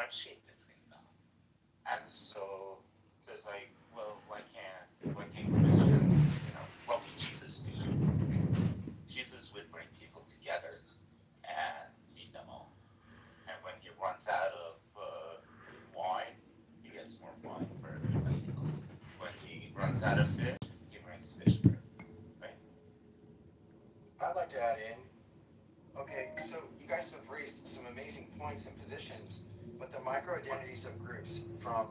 differentiate between them. And so it's like, well, why can't Christians, what would Jesus do? Jesus would bring people together, and and when he runs out of wine, he gets more wine for everybody else. When he runs out of fish, he brings fish for everybody, right? I'd like to add in. Okay, so you guys have raised some amazing points and positions, but the micro identities of groups from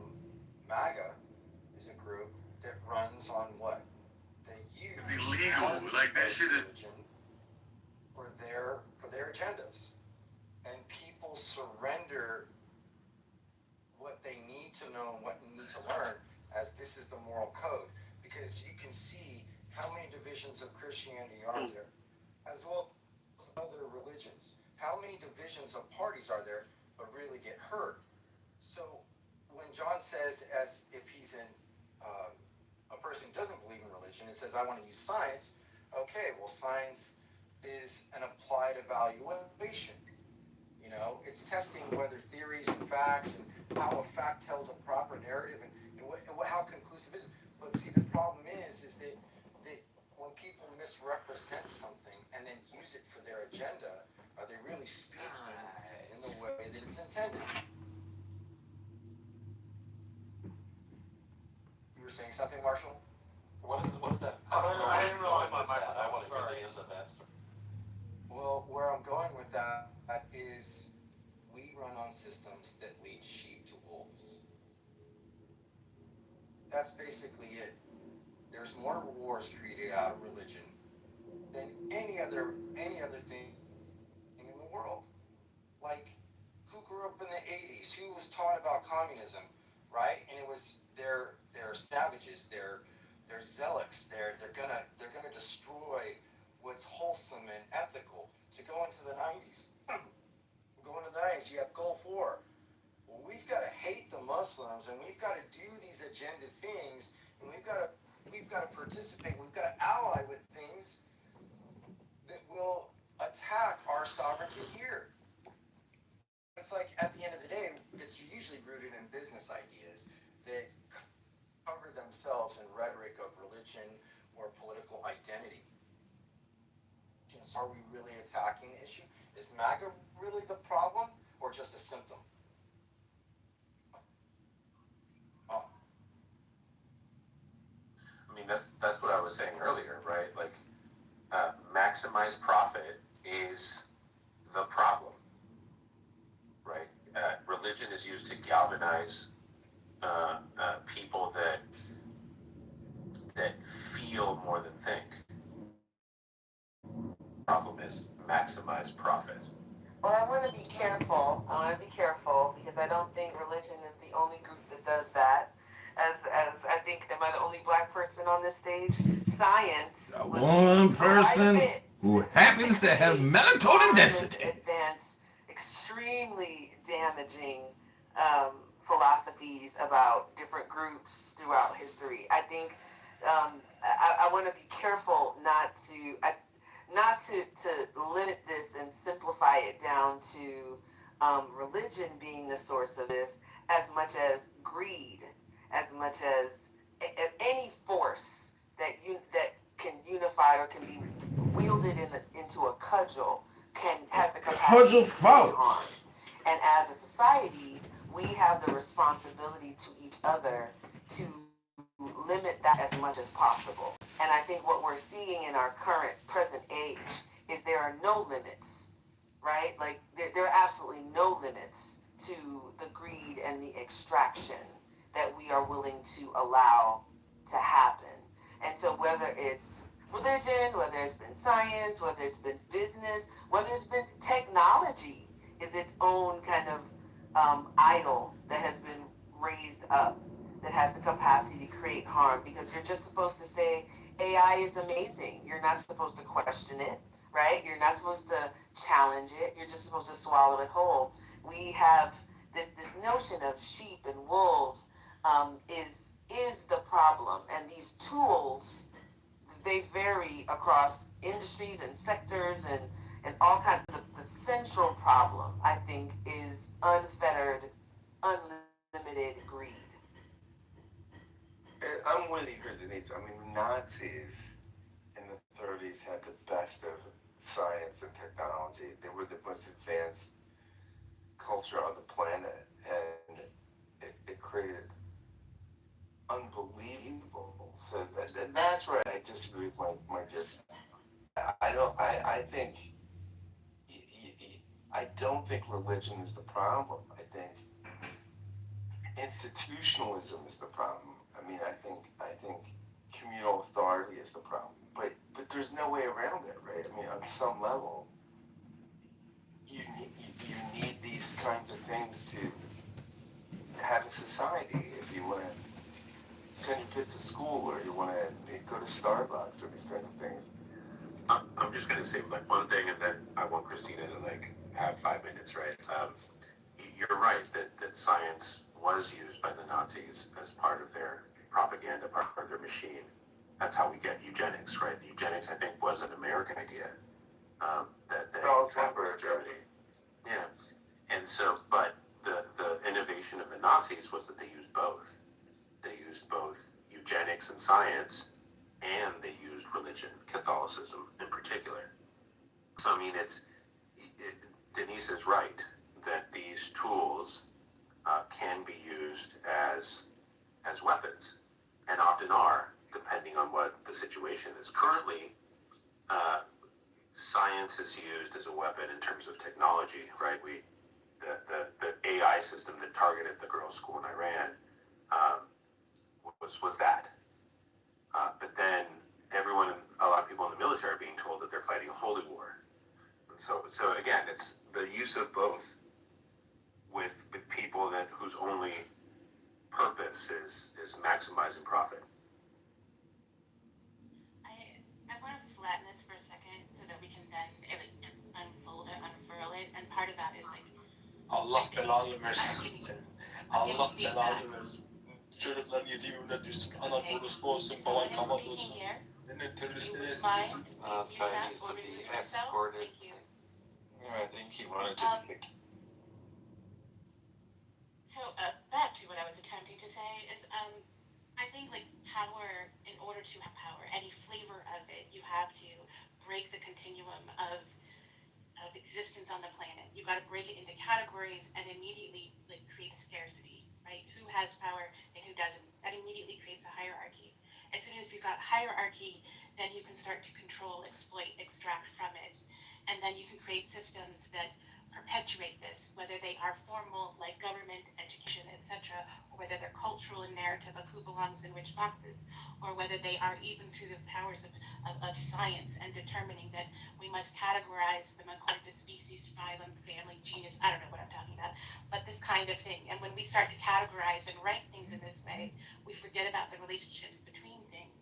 MAGA is a group that runs on what? They use it's illegal. Like that shit is religion for their agendas. And people surrender what they need to know and what they need to learn as this is the moral code. Because you can see how many divisions of Christianity are there, as well as other religions. How many divisions of parties are there but really get heard? So when John says, as if he's a person who doesn't believe in religion, and says, I want to use science, okay, well, science is an applied evaluation. It's testing whether theories and facts and how a fact tells a proper narrative and how conclusive it is. But see, the problem is that when people misrepresent something and then use it for their agenda, are they really speaking in the way that it's intended? You were saying something, Marshall? What is that? I didn't realize my microphone. I want to hear the end of that. Well, where I'm going with that is we run on systems that lead sheep to wolves. That's basically it. There's more wars created out of religion than any other thing in the world. Like, who grew up in the 80s? Who was taught about communism, right? And it was they're savages, they're zealots, they're gonna destroy what's wholesome and ethical. To go into the 90s, you have Gulf War. Well, we've got to hate the Muslims, and we've got to do these agenda things, and we've got to participate. We've got to ally with things that will attack our sovereignty here. It's like at the end of the day, it's usually rooted in business ideas that cover themselves in rhetoric of religion or political identity. Are we really attacking the issue? Is MAGA really the problem or just a symptom? I mean, that's what I was saying earlier, right? Like, maximize profit is the problem, right? Religion is used to galvanize people that feel more than think. Problem is maximize profit. Well, I want to be careful. Because I don't think religion is the only group that does that. As I think, am I the only black person on this stage? Science. One person who happens to have melatonin density. Advance extremely damaging philosophies about different groups throughout history. I think I want to be careful not to limit this and simplify it down to religion being the source of this, as much as greed, as much as any force that can unify or can be wielded into a cudgel has the capacity to create harm. And as a society, we have the responsibility to each other to limit that as much as possible. And I think what we're seeing in our present age is there are no limits, right? Like there are absolutely no limits to the greed and the extraction that we are willing to allow to happen. And so whether it's religion, whether it's been science, whether it's been business, whether it's been technology is its own kind of idol that has been raised up, that has the capacity to create harm, because you're just supposed to say AI is amazing. You're not supposed to question it, right? You're not supposed to challenge it. You're just supposed to swallow it whole. We have this notion of sheep and wolves is the problem, and these tools, they vary across industries and sectors and all kinds of. The central problem, I think, is unfettered unlimited greed. And I'm with you here, Denise. I mean, the Nazis in the 30s had the best of science and technology. They were the most advanced culture on the planet, and it created unbelievable. So that's where I disagree with my dear friend. I think, I don't think religion is the problem. I think institutionalism is the problem. I think communal authority is the problem. But there's no way around it, right? I mean, on some level, you need these kinds of things to have a society. If you want to send your kids to school, or you want to go to Starbucks, or these kinds of things. I'm just gonna say like one thing, and then I want Christina to like have 5 minutes, right? You're right that science was used by the Nazis as part of their propaganda, part of their machine. That's how we get eugenics, right? Eugenics, I think, was an American idea that they had with Germany. Yeah, and so, but the innovation of the Nazis was that they used both. They used both eugenics and science, and they used religion, Catholicism in particular. So I mean, Denise is right that these tools can be used as weapons, and often are, depending on what the situation is. Currently, uh, science is used as a weapon in terms of technology, right? The AI system that targeted the girls' school in Iran um, was that. But then a lot of people in the military are being told that they're fighting a holy war. So again, it's the use of both with people whose only purpose is maximizing profit. I want to flatten this for a second so that we can then unfold it, unfurl it, and part of that is like Allah belanı versin senin. Allah belanı versin. Çocukların yediğinden düşsün. Anan orospu olsun, baban kamat olsun. Ne teröristlere siksin. That's why he needs to be escorted. I think he wanted to be So back to what I was attempting to say is I think like power, in order to have power, any flavor of it, you have to break the continuum of existence on the planet. You got to break it into categories and immediately like create a scarcity, right? Who has power and who doesn't? That immediately creates a hierarchy. As soon as you've got hierarchy, then you can start to control, exploit, extract from it, and then you can create systems that perpetuate this, whether they are formal, like government, education, etc., or whether they're cultural and narrative of who belongs in which boxes, or whether they are even through the powers of science and determining that we must categorize them according to species, phylum, family, genus. I don't know what I'm talking about, but this kind of thing. And when we start to categorize and rank things in this way, we forget about the relationships between things.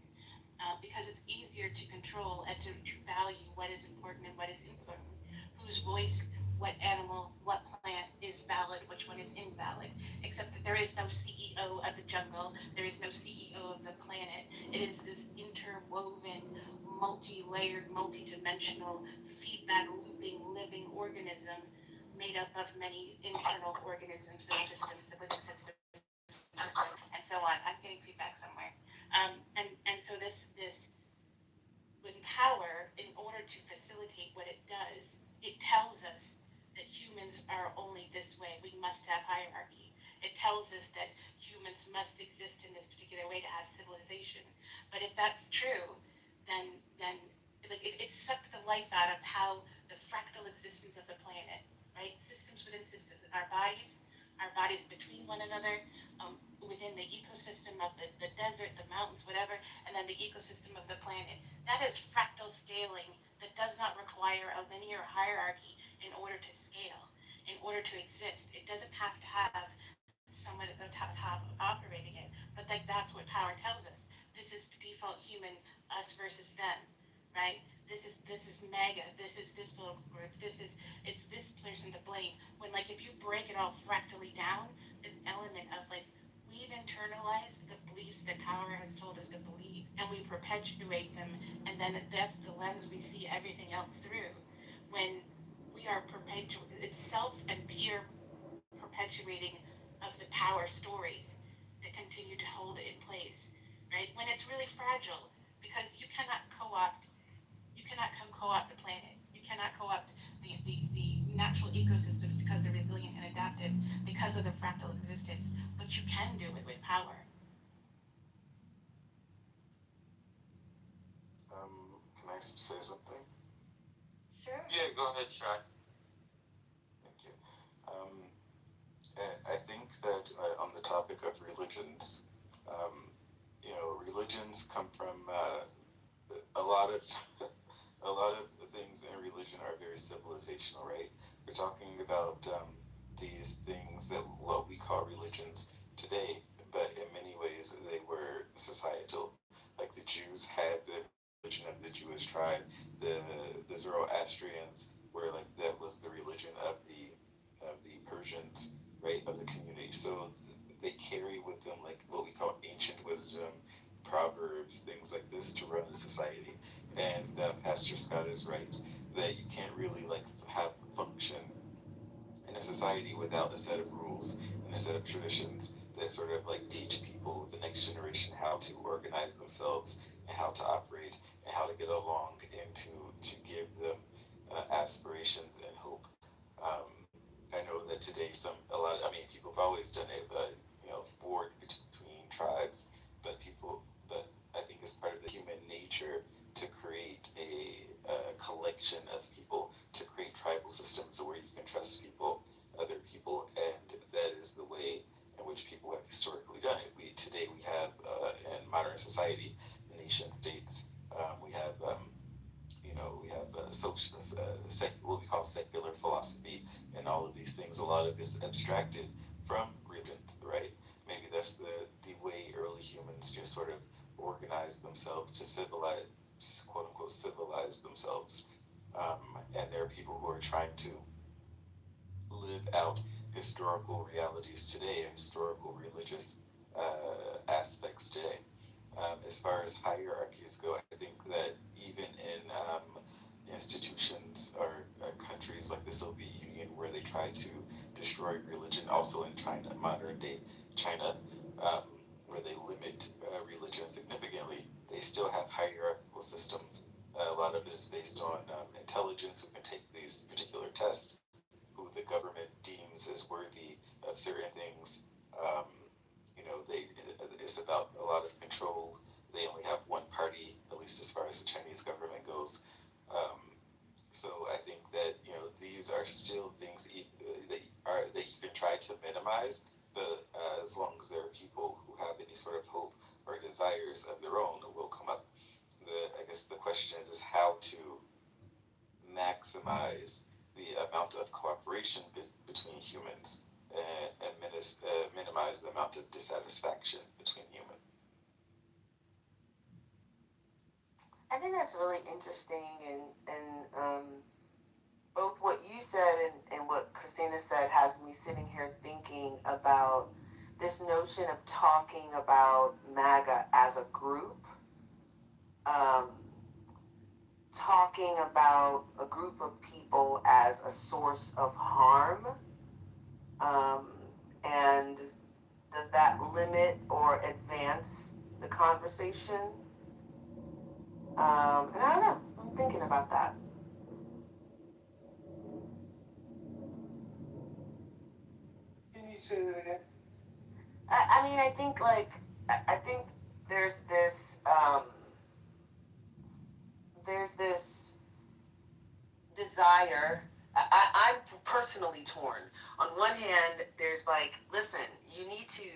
Because it's easier to control and to value what is important and what is important, whose voice, what animal, what plant is valid, which one is invalid, except that there is no CEO of the jungle, there is no CEO of the planet. It is this interwoven, multi-layered, multi-dimensional, feedback looping, living organism made up of many internal organisms and systems within systems and so on. I'm getting feedback somewhere. And so this when power, in order to facilitate what it does, it tells us that humans are only this way. We must have hierarchy. It tells us that humans must exist in this particular way to have civilization. But if that's true, then like it sucked the life out of how the fractal existence of the planet, right? Systems within systems. Our bodies between one another, within the ecosystem of the desert, the mountains, whatever, and then the ecosystem of the planet. That is fractal scaling that does not require a linear hierarchy in order to scale, in order to exist. It doesn't have to have someone at the top operating it, but like that's what power tells us. This is default human, us versus them, right? This is mega. This is this little group. It's this person to blame. When like if you break it all fractally down, an element of like we've internalized the beliefs that power has told us to believe, and we perpetuate them, and then that's the lens we see everything else through. When we are it's self and peer perpetuating of power stories that continue to hold it in place, right? When it's really fragile, because you cannot co-opt the planet. You cannot co-opt the natural ecosystems because they're resilient and adaptive because of their fractal existence, but you can do it with power. Can I say something? Sure. Yeah, go ahead, Shai. Thank you. I think that on the topic of religions, religions come from a lot of a lot of things in religion are very civilizational, right? We're talking about these things that what we call religions today, but in many ways they were societal. Like the Jews had the religion of the Jewish tribe, the Zoroastrians were like that was the religion of the Persians, right, of the community. So they carry with them like what we call ancient wisdom, proverbs, things like this to run the society. And Pastor Scott is right that you can't really like have function in a society without a set of rules and a set of traditions that sort of like teach people, the next generation, how to organize themselves and how to operate and how to get along and to give them aspirations and hope. Um, I know that today people have always done it, but warred between tribes, but I think it's part of the human nature to create a collection of people, to create tribal systems where you can trust people, other people, and that is the way in which people have historically done it. Today we have in modern society, nation states, we have what we call secular philosophy, and all of these things. A lot of is abstracted from religions, right? Maybe that's the way early humans just sort of organized themselves to civilize, quote unquote, civilize themselves. And there are people who are trying to live out historical realities today, historical religious aspects today. As far as hierarchies go, I think that even in institutions or countries like the Soviet Union, where they try to destroy religion, also in China, modern day China, where they limit religion significantly, they still have hierarchical systems. A lot of it is based on intelligence, who can take these particular tests, who the government deems as worthy of certain things. Um, it's about a lot of control. They only have one party, at least as far as the Chinese government goes. Um, so I think that these are still things that you can try to minimize, but as long as there are people who have any sort of hope or desires of their own, will come up. I guess the question is how to maximize the amount of cooperation between humans and minimize the amount of dissatisfaction between humans. I think that's really interesting, and both what you said and what Christina said has me sitting here thinking about this notion of talking about MAGA as a group, talking about a group of people as a source of harm, and does that limit or advance the conversation? And I don't know. I'm thinking about that. Can you say that again? I mean, I think there's this desire. I'm personally torn. On one hand, there's like, listen, you need to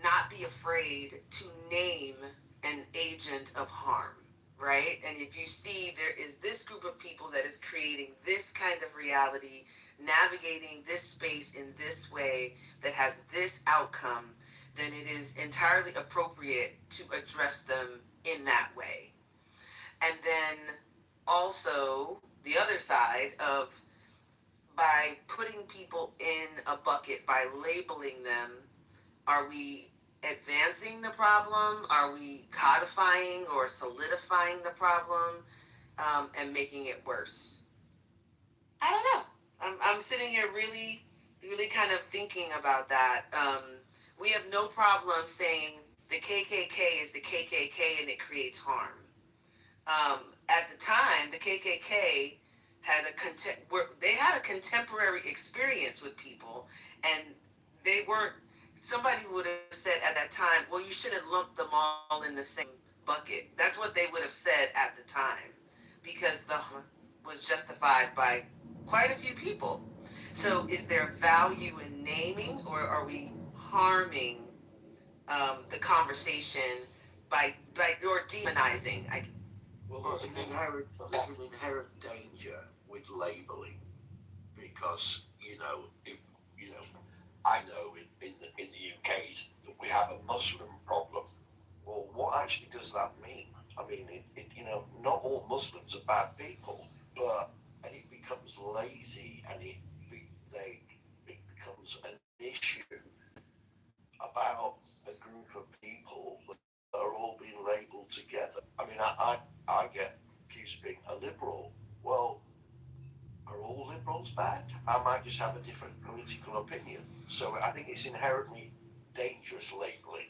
not be afraid to name an agent of harm, right? And if you see there is this group of people that is creating this kind of reality, navigating this space in this way that has this outcome, then it is entirely appropriate to address them in that way. And then also the other side of, by putting people in a bucket, by labeling them, are we advancing the problem? Are we codifying or solidifying the problem and making it worse? I don't know. I'm sitting here really really kind of thinking about that. We have no problem saying the KKK is the KKK and it creates harm. At the time, the KKK had they had a contemporary experience with people, and they weren't. Somebody would have said at that time, "Well, you shouldn't lump them all in the same bucket." That's what they would have said at the time, because the harm was justified by quite a few people. So, is there value in naming, or are we harming the conversation by or demonizing? Well, there's an inherent danger with labeling because I know in the UK that we have a Muslim problem. Well, what actually does that mean? I mean, not all Muslims are bad people, and it becomes lazy, and it becomes an issue about a group of people that are all being labelled together. I mean, I get accused of being a liberal. Well, are all liberals bad? I might just have a different political opinion. So I think it's inherently dangerous labelling.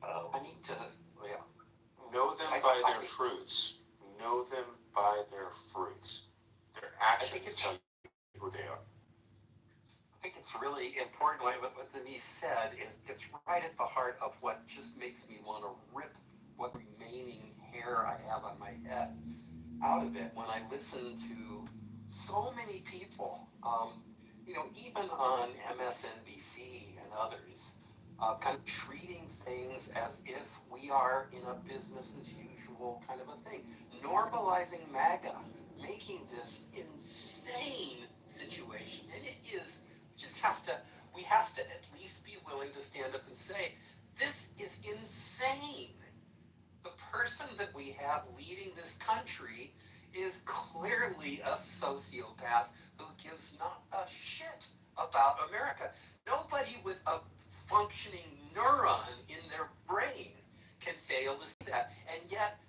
I need to, know them by their fruits. Know them by their fruits. Their actions tell you who they are. I think it's really important. What Denise said is it's right at the heart of what just makes me want to rip what remaining hair I have on my head out of it when I listen to so many people, even on MSNBC and others, kind of treating things as if we are in a business as usual kind of a thing. Normalizing MAGA, making this insane situation. And it is, we have to at least be willing to stand up and say, this is insane. The person that we have leading this country is clearly a sociopath who gives not a shit about America. Nobody with a functioning neuron in their brain can fail to see that. And yet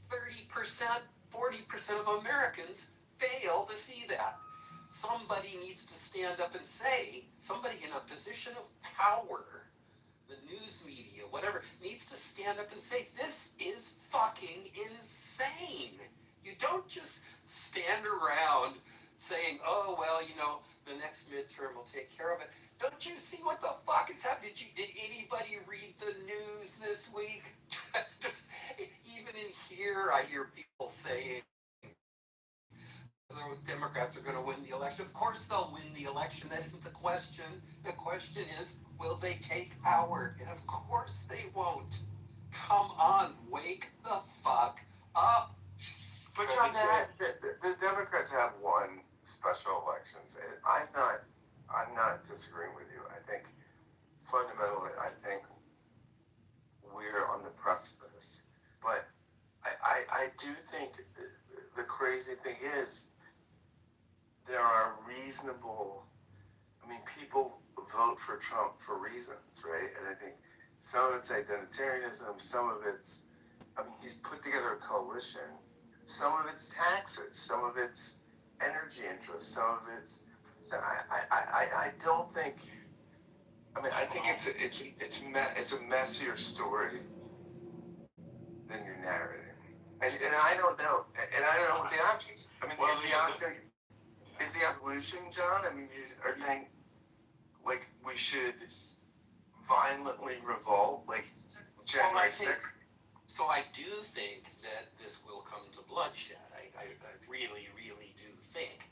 30%, 40% of Americans fail to see that. Somebody needs to stand up and say, somebody in a position of power, the news media, whatever, needs to stand up and say, this is fucking insane. You don't just stand around saying, oh, well, the next midterm will take care of it. Don't you see what the fuck is happening? Did anybody read the news this week? Even in here, I hear people saying, the Democrats are going to win the election. Of course they'll win the election. That isn't the question. The question is, will they take power? And of course they won't. Come on, wake the fuck up. But John, the Democrats have won special elections. And I'm not disagreeing with you. I think fundamentally, we're on the precipice. But I do think the crazy thing is there are reasonable, people vote for Trump for reasons, right? And I think some of it's identitarianism, some of it's, he's put together a coalition. Some of it's taxes, some of it's energy interests, some of it's, so I don't think, I think it's a messier story than you're narrating. And I don't know, and I don't know what the options. Is the evolution, John? You are saying, like, we should violently revolt, like January 6th? So I do think that this will come to bloodshed. I really, really do think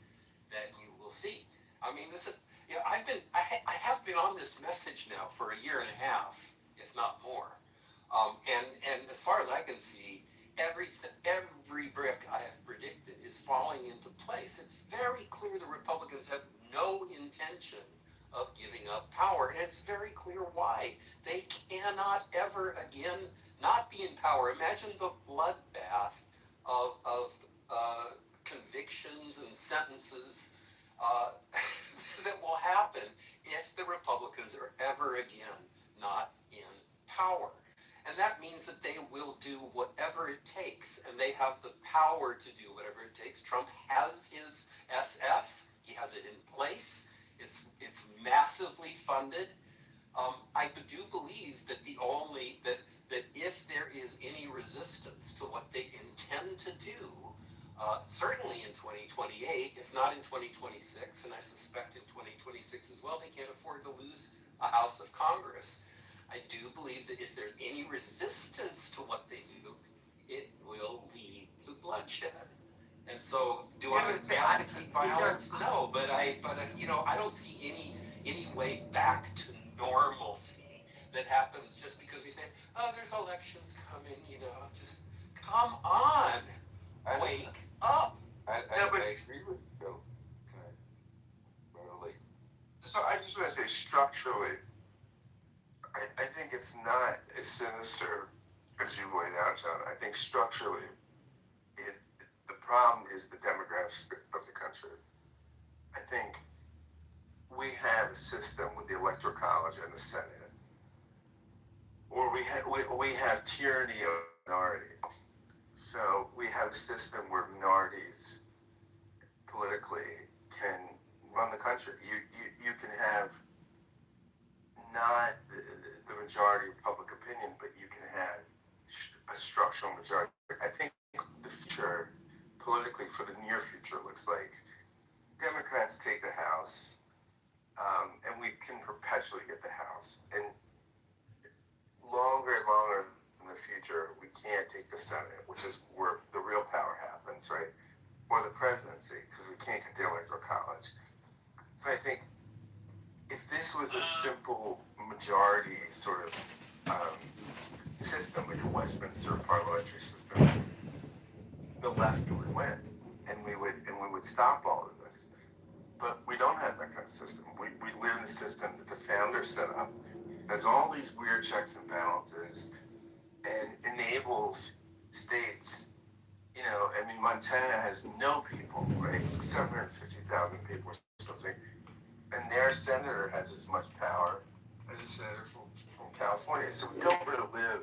that you will see. This is, I have been on this message now for a year and a half, if not more. And as far as I can see, every brick I have predicted is falling into place. It's very clear the Republicans have no intention of giving up power, and it's very clear why. They cannot ever again not be in power. Imagine the bloodbath of convictions and sentences that will happen if the Republicans are ever again not in power. And that means that they will do whatever it takes, and they have the power to do whatever it takes. Trump has his SS. He has it in place. It's massively funded. I do believe that that if there is any resistance to what they intend to do, certainly in 2028, if not in 2026, and I suspect in 2026 as well, they can't afford to lose a House of Congress. I do believe that if there's any resistance to what they do, it will lead to bloodshed. And so, do I advocate violence? No, but I don't see any way back to normalcy that happens just because we say, oh, there's elections coming. Just come on, wake up. I agree with you. Can I? So I just want to say structurally, I think it's not as sinister as you've laid out, John. I think structurally, the problem is the demographics of the country. I think we have a system with the Electoral College and the Senate, or we have tyranny of minority. So we have a system where minorities politically can run the country. You can have not the majority of public opinion, but you can have a structural majority. I think the future, politically, for the near future, looks like Democrats take the House, and we can perpetually get the House. And longer and longer in the future, we can't take the Senate, which is where the real power happens, right? Or the presidency, because we can't get the Electoral College. So I think if this was a simple majority sort of system, like a Westminster parliamentary system, the left would win, and we would stop all of this. But we don't have that kind of system. We live in a system that the founders set up, has all these weird checks and balances, and enables states. Montana has no people, right? It's 750,000 people or something. And their senator has as much power as a senator from California. So we don't really live.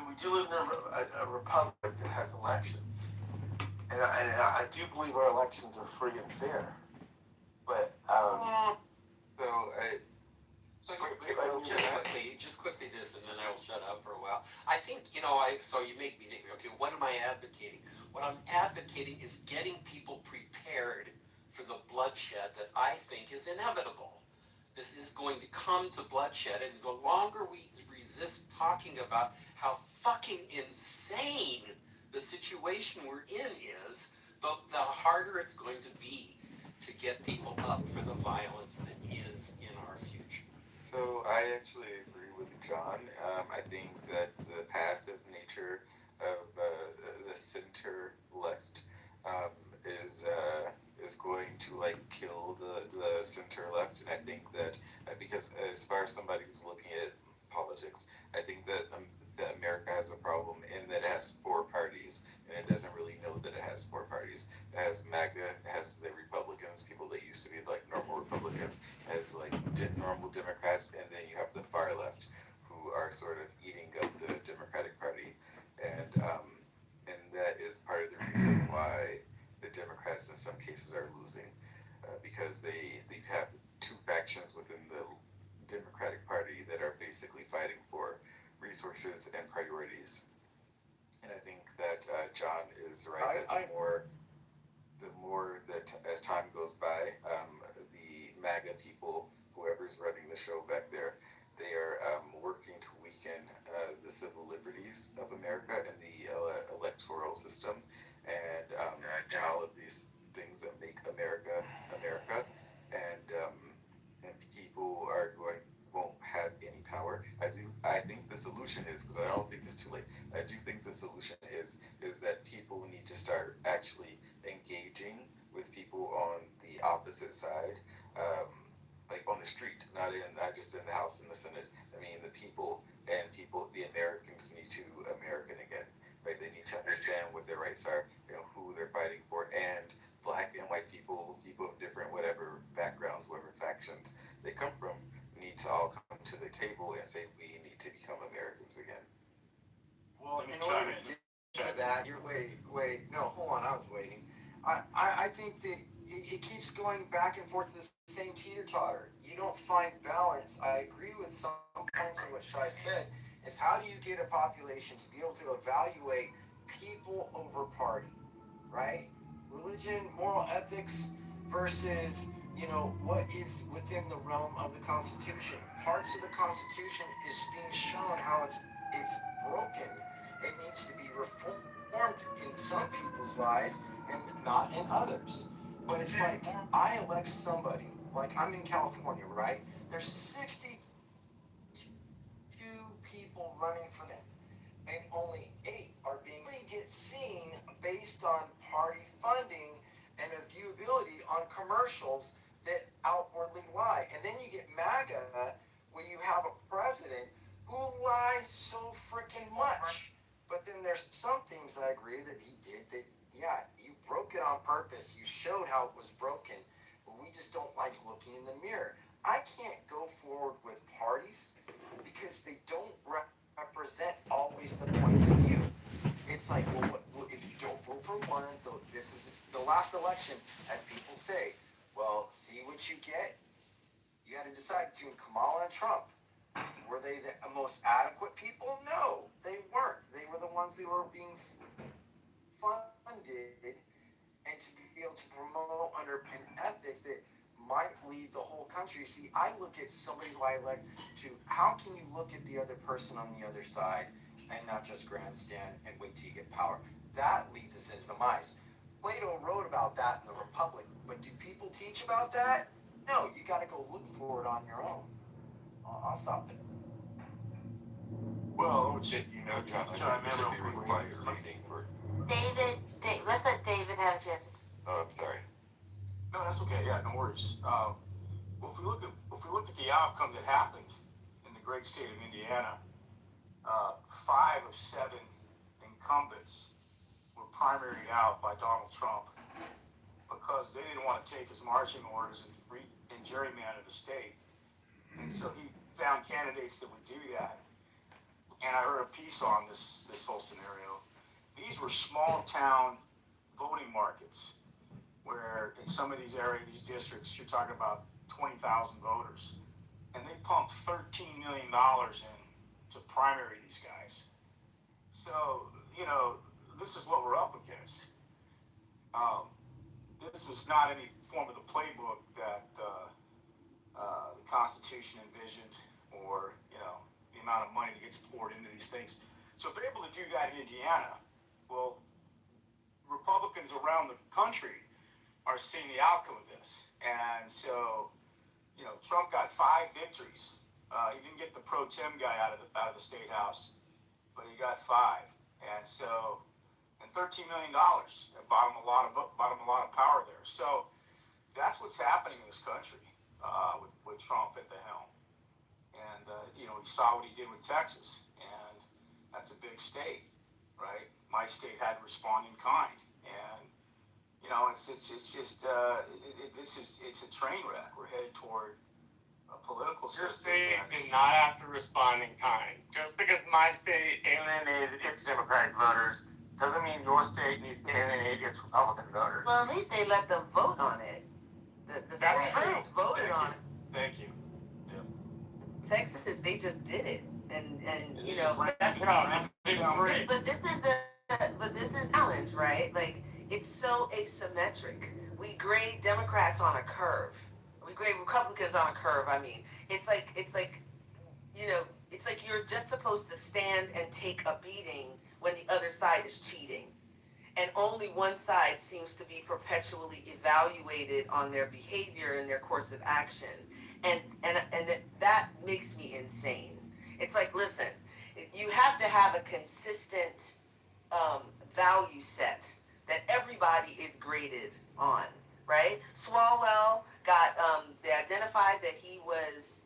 We do live in a republic that has elections. And I do believe our elections are free and fair. But, just quickly this, and then I will shut up for a while. I think, so you make me think, okay, what am I advocating? What I'm advocating is getting people prepared for the bloodshed that I think is inevitable. This is going to come to bloodshed, and the longer we resist talking about how fucking insane the situation we're in is, the harder it's going to be to get people up for the violence that is in our future. So I actually agree with John. I think that the passive nature of the center left is going to kill the center left, and I think that because as far as somebody who's looking at politics, I think that America has a problem in that it has four parties, and it doesn't really know that it has four parties. It has MAGA, it has the Republicans, people that used to be normal Republicans, it has normal Democrats, and then you have the far left, who are sort of eating up the Democratic Party, and that is part of the reason why the Democrats in some cases are losing, because they have two factions within the Democratic Party that are basically fighting for resources and priorities. And I think that John is right. The more that as time goes by, the MAGA people, whoever's running the show back there, they are working to weaken the civil liberties of America and the electoral system, and all of these things that make America America, and people won't have any power. I think the solution is, because I don't think it's too late, I do think the solution is that people need to start actually engaging with people on the opposite side, on the street, not just in the House and the Senate. I mean, the people, the Americans need to American again, right? They need to understand what their rights are, who they're fighting for, and black and white people of different whatever backgrounds, whatever factions they come from, need to all come to the table and say we need to become Americans again. Well, in order to get to that, you're wait. No, hold on. I was waiting. I think it keeps going back and forth to the same teeter-totter. You don't find balance. I agree with some points of what Shai said, is how do you get a population to be able to evaluate people over party, right? Religion, moral ethics versus, what is within the realm of the Constitution. Parts of the Constitution is being shown how it's broken. It needs to be reformed in some people's lives and not in others. But it's like, I elect somebody, like I'm in California, right? There's 62 people running for them, and only 8 are being get seen based on party funding and a viewability on commercials that outwardly lie. And then you get MAGA, where you have a president who lies so freaking much. But then there's some things I agree that he did that, yeah, you broke it on purpose. You showed how it was broken, but we just don't like looking in the mirror. I can't go forward with parties because they don't represent always the points of view. It's like, well, if you don't vote for one, this is the last election, as people say. Well, see what you get. You got to decide between Kamala and Trump. Were they the most adequate people? No, they weren't. They were the ones who were being funded, and to be able to promote under an ethics that might lead the whole country. See, I look at somebody who I elect to, how can you look at the other person on the other side and not just grandstand and wait till you get power? That leads us into demise. Plato wrote about that in the Republic, but do people teach about that? No, you got to go look for it on your own. I'll stop there. Well, John, I think this would be required reading for. David, let's let David have a chance. Oh, I'm sorry. No, that's okay. Yeah, no worries. Well, if we look at the outcome that happened in the great state of Indiana, 5 of 7 incumbents were primaried out by Donald Trump because they didn't want to take his marching orders and gerrymander the state, and so he found candidates that would do that. And I heard a piece on this whole scenario. These were small town voting markets, where in some of these areas, these districts, you're talking about 20,000 voters, and they pumped $13 million in to primary these guys. So, this is what we're up against. This was not any form of the playbook that the Constitution envisioned, or, the amount of money that gets poured into these things. So if they're able to do that in Indiana, well, Republicans around the country are seeing the outcome of this. And so, Trump got 5 victories. He didn't get the pro tem guy out of the state house, but he got 5. And so, and $13 million, it bought him a lot of power there. So that's what's happening in this country with Trump at the helm. And we saw what he did with Texas, and that's a big state, right? My state had to respond in kind, and it's a train wreck. We're headed toward a political system. Your state did not have to respond in kind. Just because my state alienated its Democratic voters doesn't mean your state needs to alienate its Republican voters. Well, at least they let them vote on it. The That's citizens true. voted on it. Thank you. Texas, they just did it, and that's free. But this is challenge, right? Like, it's so asymmetric. We grade Democrats on a curve. We grade Republicans on a curve. I mean, it's like you're just supposed to stand and take a beating when the other side is cheating, and only one side seems to be perpetually evaluated on their behavior and their course of action. And that makes me insane. It's like, listen, you have to have a consistent value set that everybody is graded on, right? Swalwell got, they identified that he was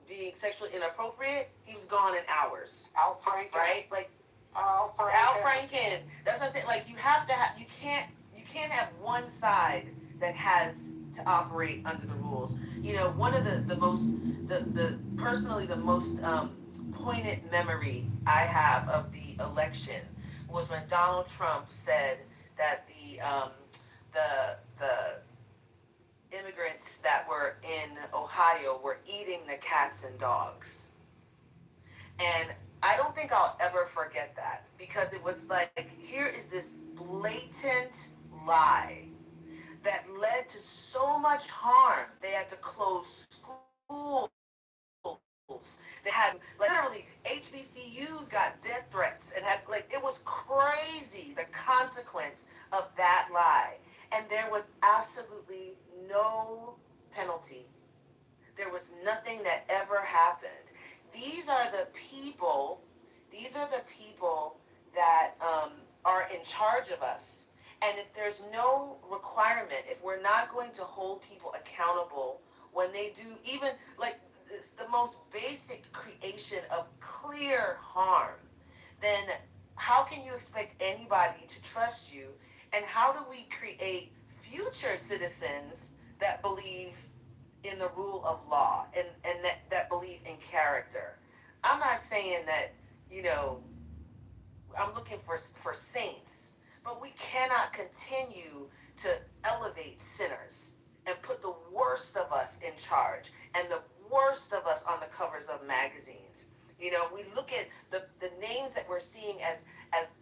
being sexually inappropriate. He was gone in hours. Al Franken. Right? Like, Al Franken. That's what I'm saying. Like, you can't have one side that has to operate under the rules. One of personally the most poignant memory I have of the election was when Donald Trump said that the Ohio were eating the cats and dogs. And I don't think I'll ever forget that, because it was like, here is this blatant lie that led to so much harm. They had to close schools. They had, like, literally HBCUs got death threats and had, like, it was crazy, the consequence of that lie. And there was absolutely no penalty. There was nothing that ever happened. These are the people, that are in charge of us. And if there's no requirement, if we're not going to hold people accountable when they do even, like, it's the most basic creation of clear harm, then how can you expect anybody to trust you? And how do we create future citizens that believe in the rule of law and that believe in character? I'm not saying that, you know, I'm looking for saints, but we cannot continue to elevate sinners and put the worst of us in charge and the worst of us on the covers of magazines. You know, we look at the names that we're seeing as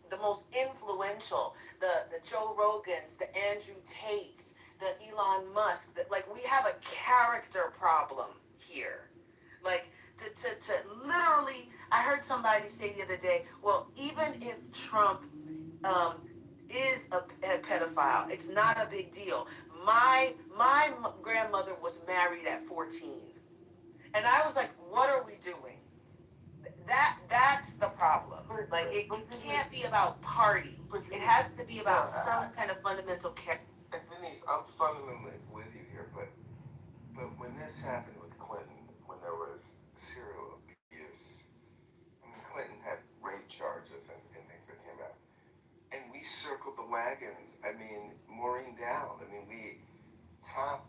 the most influential, the Joe Rogans, the Andrew Tates, the Elon Musk, like, we have a character problem here. Like, to literally, I heard somebody say the other day, well, even if Trump is a pedophile, it's not a big deal. My grandmother was married at 14. And I was like, what are we doing? That's the problem. Like, it can't be about party. It has to be about some kind of fundamental character. And Denise, I'm fundamentally with you here, but when this happened with Clinton, when there was serial abuse, I mean, Clinton had rape charges and things that came out, and we circled the wagons. I mean, Maureen Dowd. I mean, we top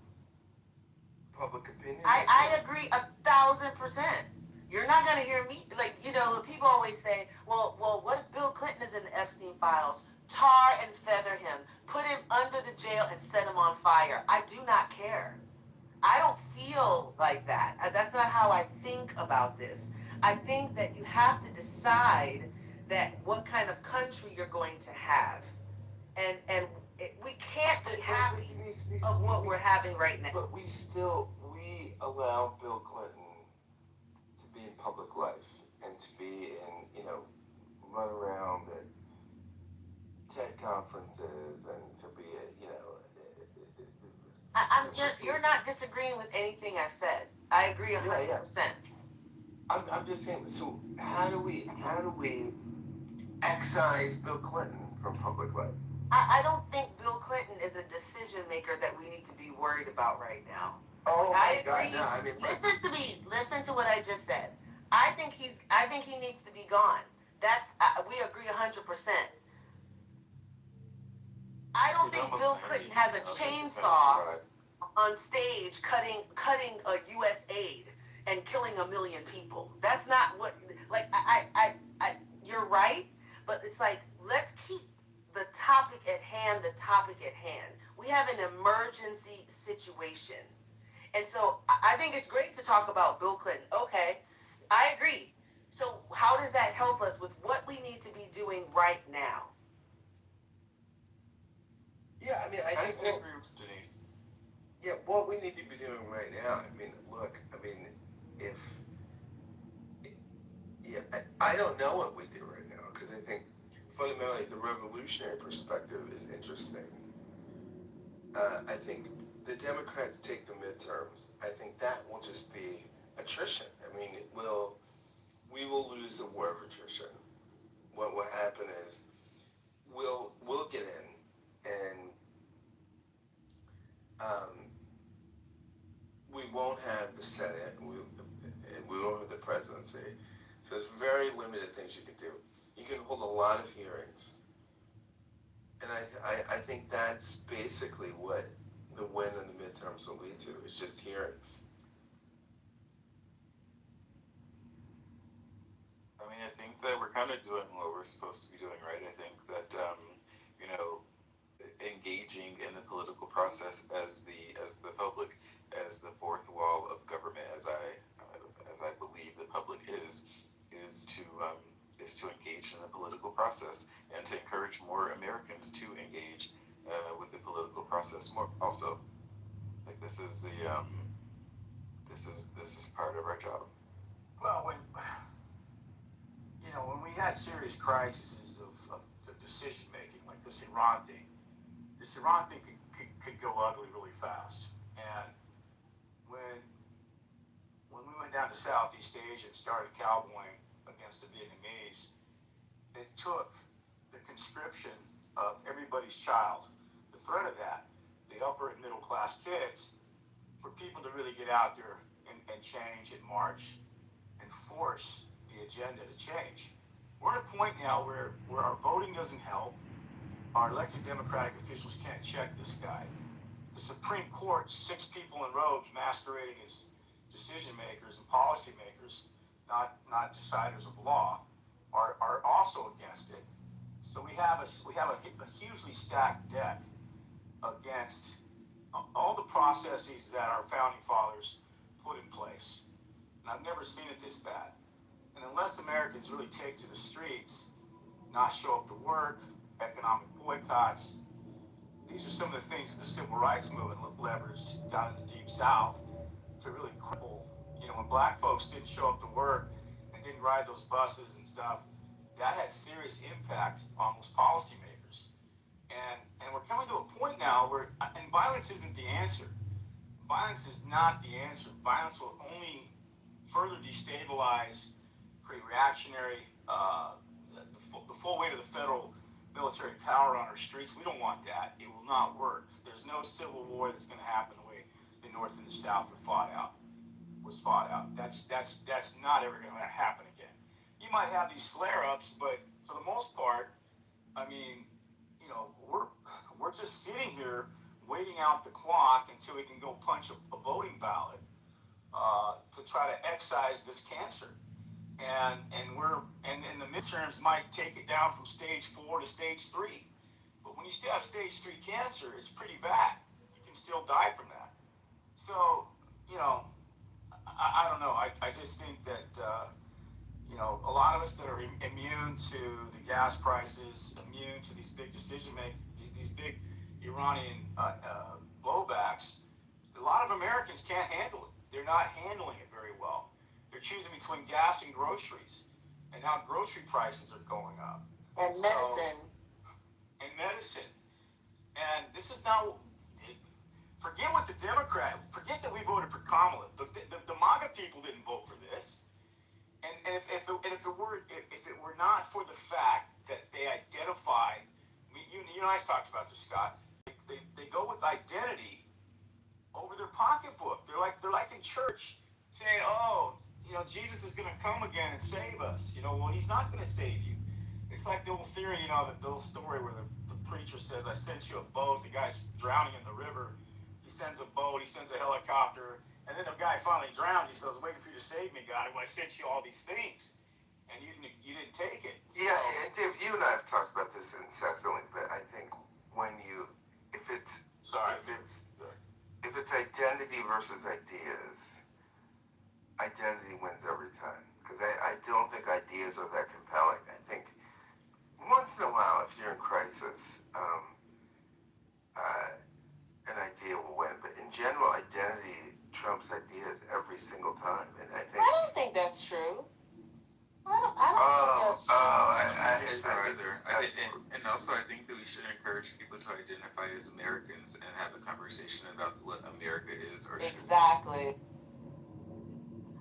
public opinion. I agree 1,000%. You're not gonna hear me, like, you know, people always say, well, what if Bill Clinton is in the Epstein files? Tar and feather him, put him under the jail and set him on fire. I do not care. I don't feel like that. That's not how I think about this. I think that you have to decide that what kind of country you're going to have. And we can't be happy of what we're having right now. But we allow Bill Clinton to be in public life and to be in, you know, run around at TED conferences and to be, you know. You're not disagreeing with anything I've said. I agree 100%. Yeah. I'm just saying. So how do we excise Bill Clinton from public life? I don't think Bill Clinton is a decision maker that we need to be worried about right now. Oh I my agree. God! No, I mean, listen to me. Listen to what I just said. I think he needs to be gone. That's we agree 100%. I don't think Bill Clinton has a chainsaw on stage cutting a U.S. aid and killing 1 million people. That's not what. Like, I you're right, but it's like, let's keep the topic at hand. We have an emergency situation. And so I think it's great to talk about Bill Clinton. Okay, I agree. So how does that help us with what we need to be doing right now? Yeah, I mean, I think agree with Denise. Yeah, what we need to be doing right now, I mean, look, I mean, I don't know what we do right now, because I think fundamentally the revolutionary perspective is interesting. I think the Democrats take the midterms. I think that will just be attrition. I mean, we will lose the war of attrition. What will happen is we'll get in, and we won't have the Senate, and we won't have the presidency. So there's very limited things you can do. You can hold a lot of hearings. And I think that's basically what the win in the midterms will lead to, is just hearings. I mean, I think that we're kind of doing what we're supposed to be doing, right? I think that, you know, engaging in the political process as the public, as the fourth wall of government process and to encourage more Americans to engage with the political process more. Also, like this is part of our job. Well, when we had serious crises of decision making, like this Iran thing could go ugly really fast. And when we went down to Southeast Asia and started cowboying against the Vietnamese, it took the conscription of everybody's child, the threat of that, the upper and middle class kids, for people to really get out there and change and march and force the agenda to change. We're at a point now where our voting doesn't help. Our elected Democratic officials can't check this guy. The Supreme Court, 6 people in robes masquerading as decision makers and policy makers, not deciders of law, are also against it. So we have a hugely stacked deck against all the processes that our founding fathers put in place. And I've never seen it this bad. And unless Americans really take to the streets, not show up to work, economic boycotts, these are some of the things that the civil rights movement leveraged down in the Deep South to really cripple. When black folks didn't show up to work and didn't ride those buses and stuff, that had serious impact on those policymakers. And we're coming to a point now where, and violence isn't the answer. Violence is not the answer. Violence will only further destabilize, create reactionary, the full weight of the federal military power on our streets. We don't want that. It will not work. There's no civil war that's going to happen the way the North and the South was fought out. That's not ever going to happen again. You might have these flare-ups, but for the most part, I mean, we're just sitting here waiting out the clock until we can go punch a voting ballot to try to excise this cancer. And the midterms might take it down from stage 4 to stage 3. But when you still have stage 3 cancer, it's pretty bad. You can still die from that. So, I don't know. I just think that, a lot of us that are immune to the gas prices, immune to these big these big Iranian blowbacks, a lot of Americans can't handle it. They're not handling it very well. They're choosing between gas and groceries. And now grocery prices are going up. And medicine. And this is now, forget that we voted for Kamala. The MAGA people didn't vote for this. And if it were not for the fact that they identify, you and I talked about this, Scott. They go with identity over their pocketbook. They're like in church saying, Jesus is going to come again and save us. Well, he's not going to save you. It's like the old theory, the old story where the preacher says, I sent you a boat. The guy's drowning in the river. He sends a boat. He sends a helicopter. And then the guy finally drowns. He says, waiting for you to save me, God. Well, I sent you all these things. And you didn't take it. Yeah, and Dave, you and I have talked about this incessantly, but I think if it's identity versus ideas, identity wins every time. Because I don't think ideas are that compelling. I think once in a while, if you're in crisis, an idea will win. But in general, identity trumps ideas every single time. And I don't think that's true. I don't think that's true. And also, I think that we should encourage people to identify as Americans and have a conversation about what America is or should be. Exactly.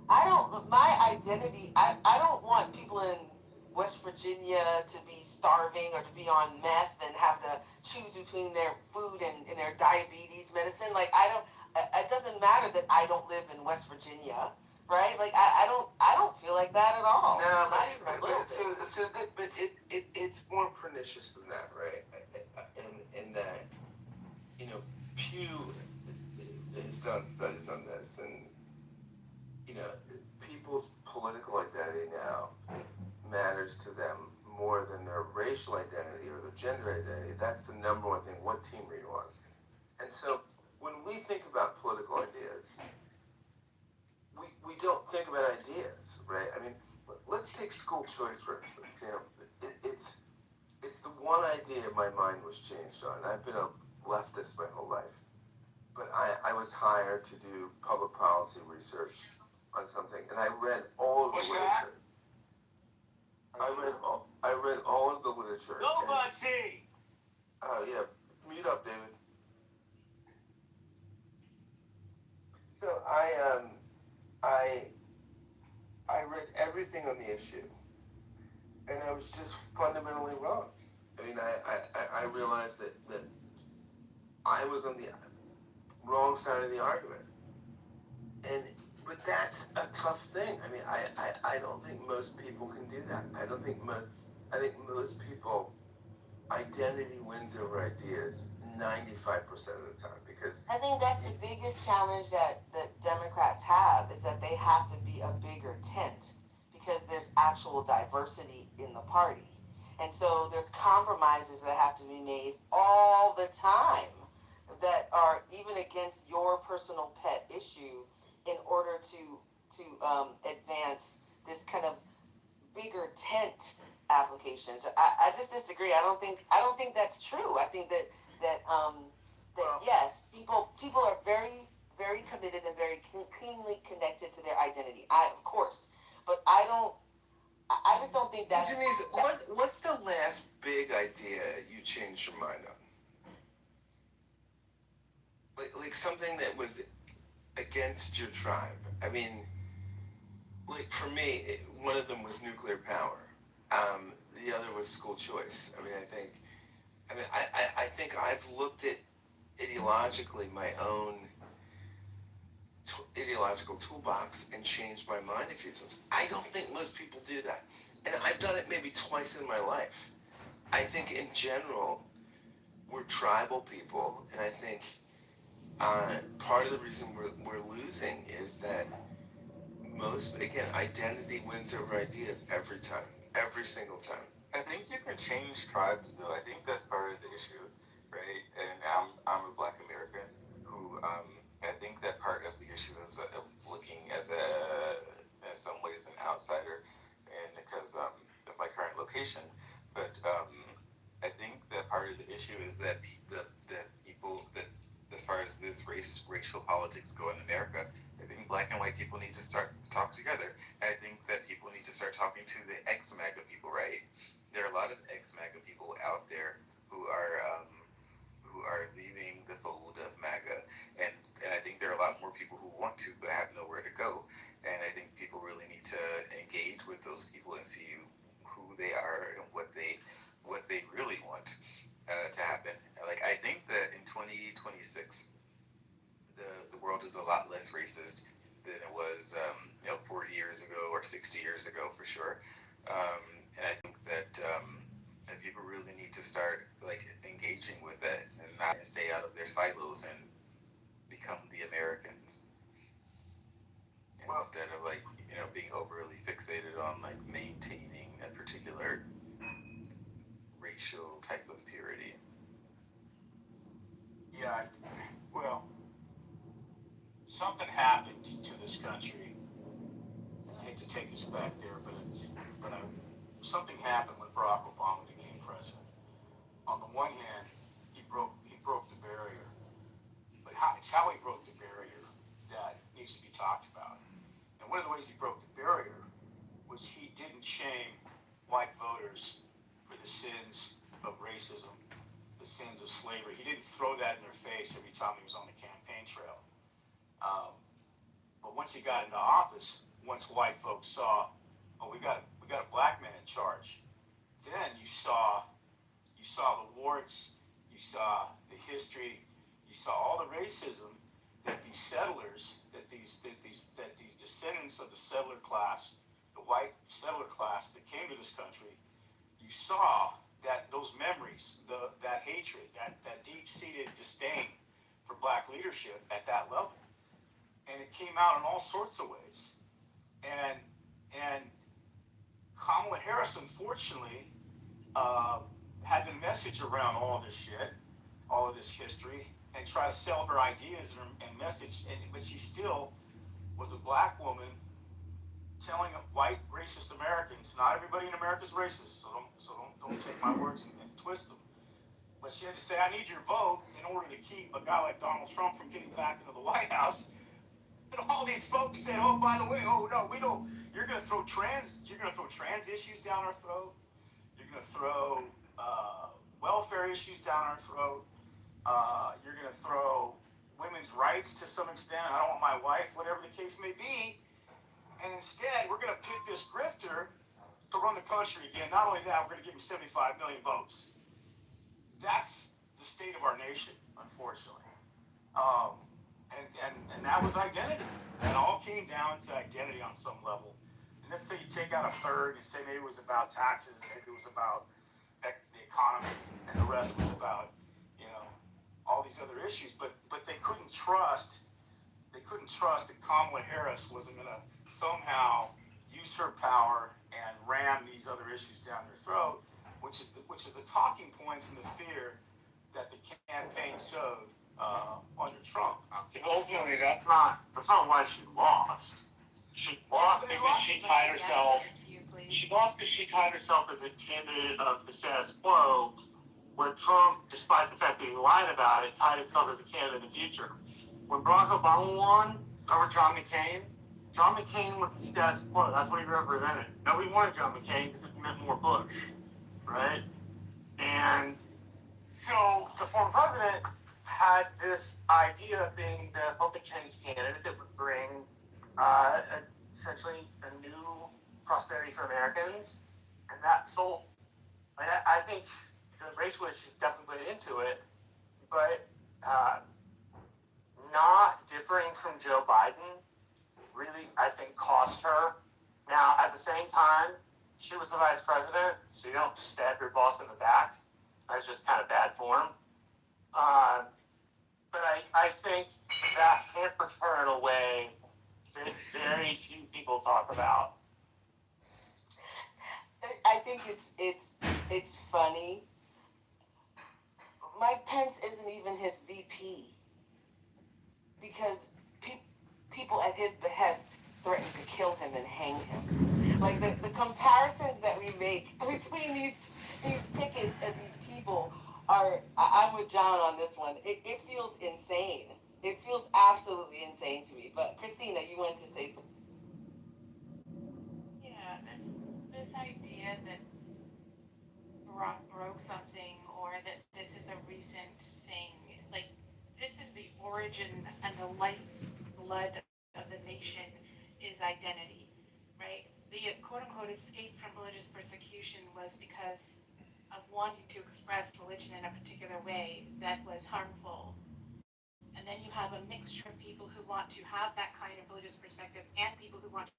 My identity, I don't want people in West Virginia to be starving or to be on meth and have to choose between their food and their diabetes medicine. It doesn't matter that I don't live in West Virginia, right? I don't feel like that at all. No, but it's more pernicious than that, right? In that, Pew has done studies on this, and people's political identity now matters to them more than their racial identity or their gender identity. That's the number one thing. What team are you on? And so when we think about political ideas, we don't think about ideas, right? I mean, let's take school choice, for instance. it's the one idea my mind was changed on. I've been a leftist my whole life, but I was hired to do public policy research on something, and I read all of the What's literature. I read all of the literature. Nobody! Oh yeah, mute up, David. So I read everything on the issue, and I was just fundamentally wrong. I mean, I realized that I was on the wrong side of the argument, but that's a tough thing. I mean, I don't think most people can do that. I think most people, identity wins over ideas 95% of the time, because I think that's the biggest challenge that Democrats have, is that they have to be a bigger tent because there's actual diversity in the party. And so there's compromises that have to be made all the time that are even against your personal pet issue in order to advance this kind of bigger tent application. So I just disagree. I don't think that's true. I think that yes, people are very, very committed and very keenly connected to their identity. Of course, but I just don't think that's. Denise, what's the last big idea you changed your mind on? Like something that was against your tribe. I mean, like for me, one of them was nuclear power. The other was school choice. I think I've looked at ideologically my own ideological toolbox and changed my mind a few times. I don't think most people do that. And I've done it maybe twice in my life. I think in general, we're tribal people, and I think part of the reason we're losing is that identity wins over ideas every time, every single time. I think you can change tribes, though. I think that's part of the issue, right? And I'm a Black American who I think that part of the issue is looking in some ways an outsider, and because of my current location. But I think that part of the issue is that people that as far as this racial politics go in America, I think Black and white people need to start to talk together. I think that people need to start talking to the ex-MAGA people, right? There are a lot of ex-MAGA people out there who are leaving the fold of MAGA, and I think there are a lot more people who want to but have nowhere to go. And I think people really need to engage with those people and see who they are and what they really want to happen. Like, I think that in 2026, the world is a lot less racist than it was 40 years ago or 60 years ago, for sure. And I think that people really need to start engaging with it and not stay out of their silos and become the Americans, instead of being overly fixated on maintaining a particular racial type of purity. Yeah, well, something happened to this country, and I hate to take us back there, but something happened when Barack Obama became president. On the one hand, he broke the barrier, but it's how he broke the barrier that needs to be talked about. And one of the ways he broke the barrier was he didn't shame white voters for the sins of racism, the sins of slavery. He didn't throw that in their face every time he was on the campaign trail. But once he got into office, once white folks saw, we got a black man in charge, then you saw the warts, you saw the history, you saw all the racism that these settlers, that these descendants of the settler class, the white settler class that came to this country, you saw that those memories, that hatred, that deep-seated disdain for black leadership at that level. And it came out in all sorts of ways. And Kamala Harris, unfortunately, had to message around all this shit, all of this history, and try to sell her ideas and message. But she still was a black woman telling white racist Americans, not everybody in America is racist, so don't take my words and twist them. But she had to say, I need your vote in order to keep a guy like Donald Trump from getting back into the White House. And all these folks said, oh, by the way, oh no, we don't. You're gonna throw trans issues down our throat. You're gonna throw welfare issues down our throat. You're gonna throw women's rights to some extent. I don't want my wife, whatever the case may be. And instead, we're gonna pick this grifter to run the country again. Not only that, we're gonna give him 75 million votes. That's the state of our nation, unfortunately. And that was identity. That all came down to identity on some level. And let's say you take out a third and say maybe it was about taxes, maybe it was about the economy, and the rest was about, all these other issues. But they couldn't trust that Kamala Harris wasn't going to somehow use her power and ram these other issues down their throat, which is the talking points and the fear that the campaign showed under Trump. Ultimately, that's not why she lost. She lost because she tied herself. She lost because she tied herself as the candidate of the status quo, where Trump, despite the fact that he lied about it, tied himself as a candidate in the future. When Barack Obama won over John McCain was the status quo. That's what he represented. Nobody wanted John McCain because it meant more Bush, right? And so the former president had this idea of being the hope and change candidate that would bring essentially a new prosperity for Americans, and that sold. I think the racial issues definitely played into it, but not differing from Joe Biden really, I think, cost her. Now, at the same time, she was the vice president, so you don't just stab your boss in the back. That's just kind of bad form. But I think that hampered her in a way that very few people talk about. I think it's funny. Mike Pence isn't even his VP because people at his behest threatened to kill him and hang him. Like the comparisons that we make between these tickets and these people are. I'm with John on this one. It feels insane. It feels absolutely insane to me. But Christina, you wanted to say something. Yeah, this idea that Barack broke something or that this is a recent thing, like this is the origin and the lifeblood of the nation is identity, right? The quote-unquote escape from religious persecution was because of wanting to express religion in a particular way that was harmful. And then you have a mixture of people who want to have that kind of religious perspective and people who want to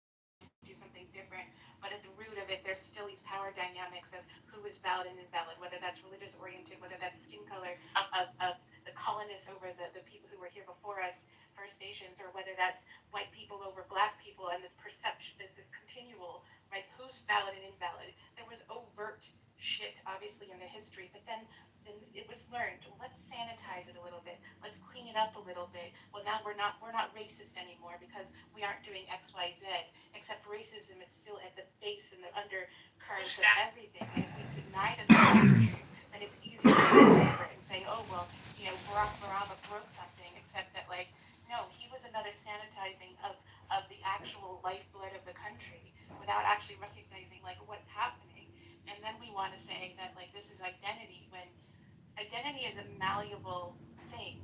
do something different, but at the root of it, there's still these power dynamics of who is valid and invalid, whether that's religious oriented, whether that's skin color of the colonists over the people who were here before us, First Nations, or whether that's white people over black people, and this perception, this continual, right, who's valid and invalid. There was overt shit, obviously, in the history, but then it was learned. Well, let's sanitize it a little bit. Let's clean it up a little bit. Well, now we're not racist anymore because we aren't doing X, Y, Z. Except racism is still at the base and the undercurrents of everything. And if we deny that that's true, then it's easy to go over it and say, oh well, Barack Obama broke something. Except that, like, no, he was another sanitizing of the actual lifeblood of the country without actually recognizing like what's happening. And then we want to say that like this is identity when identity is a malleable thing,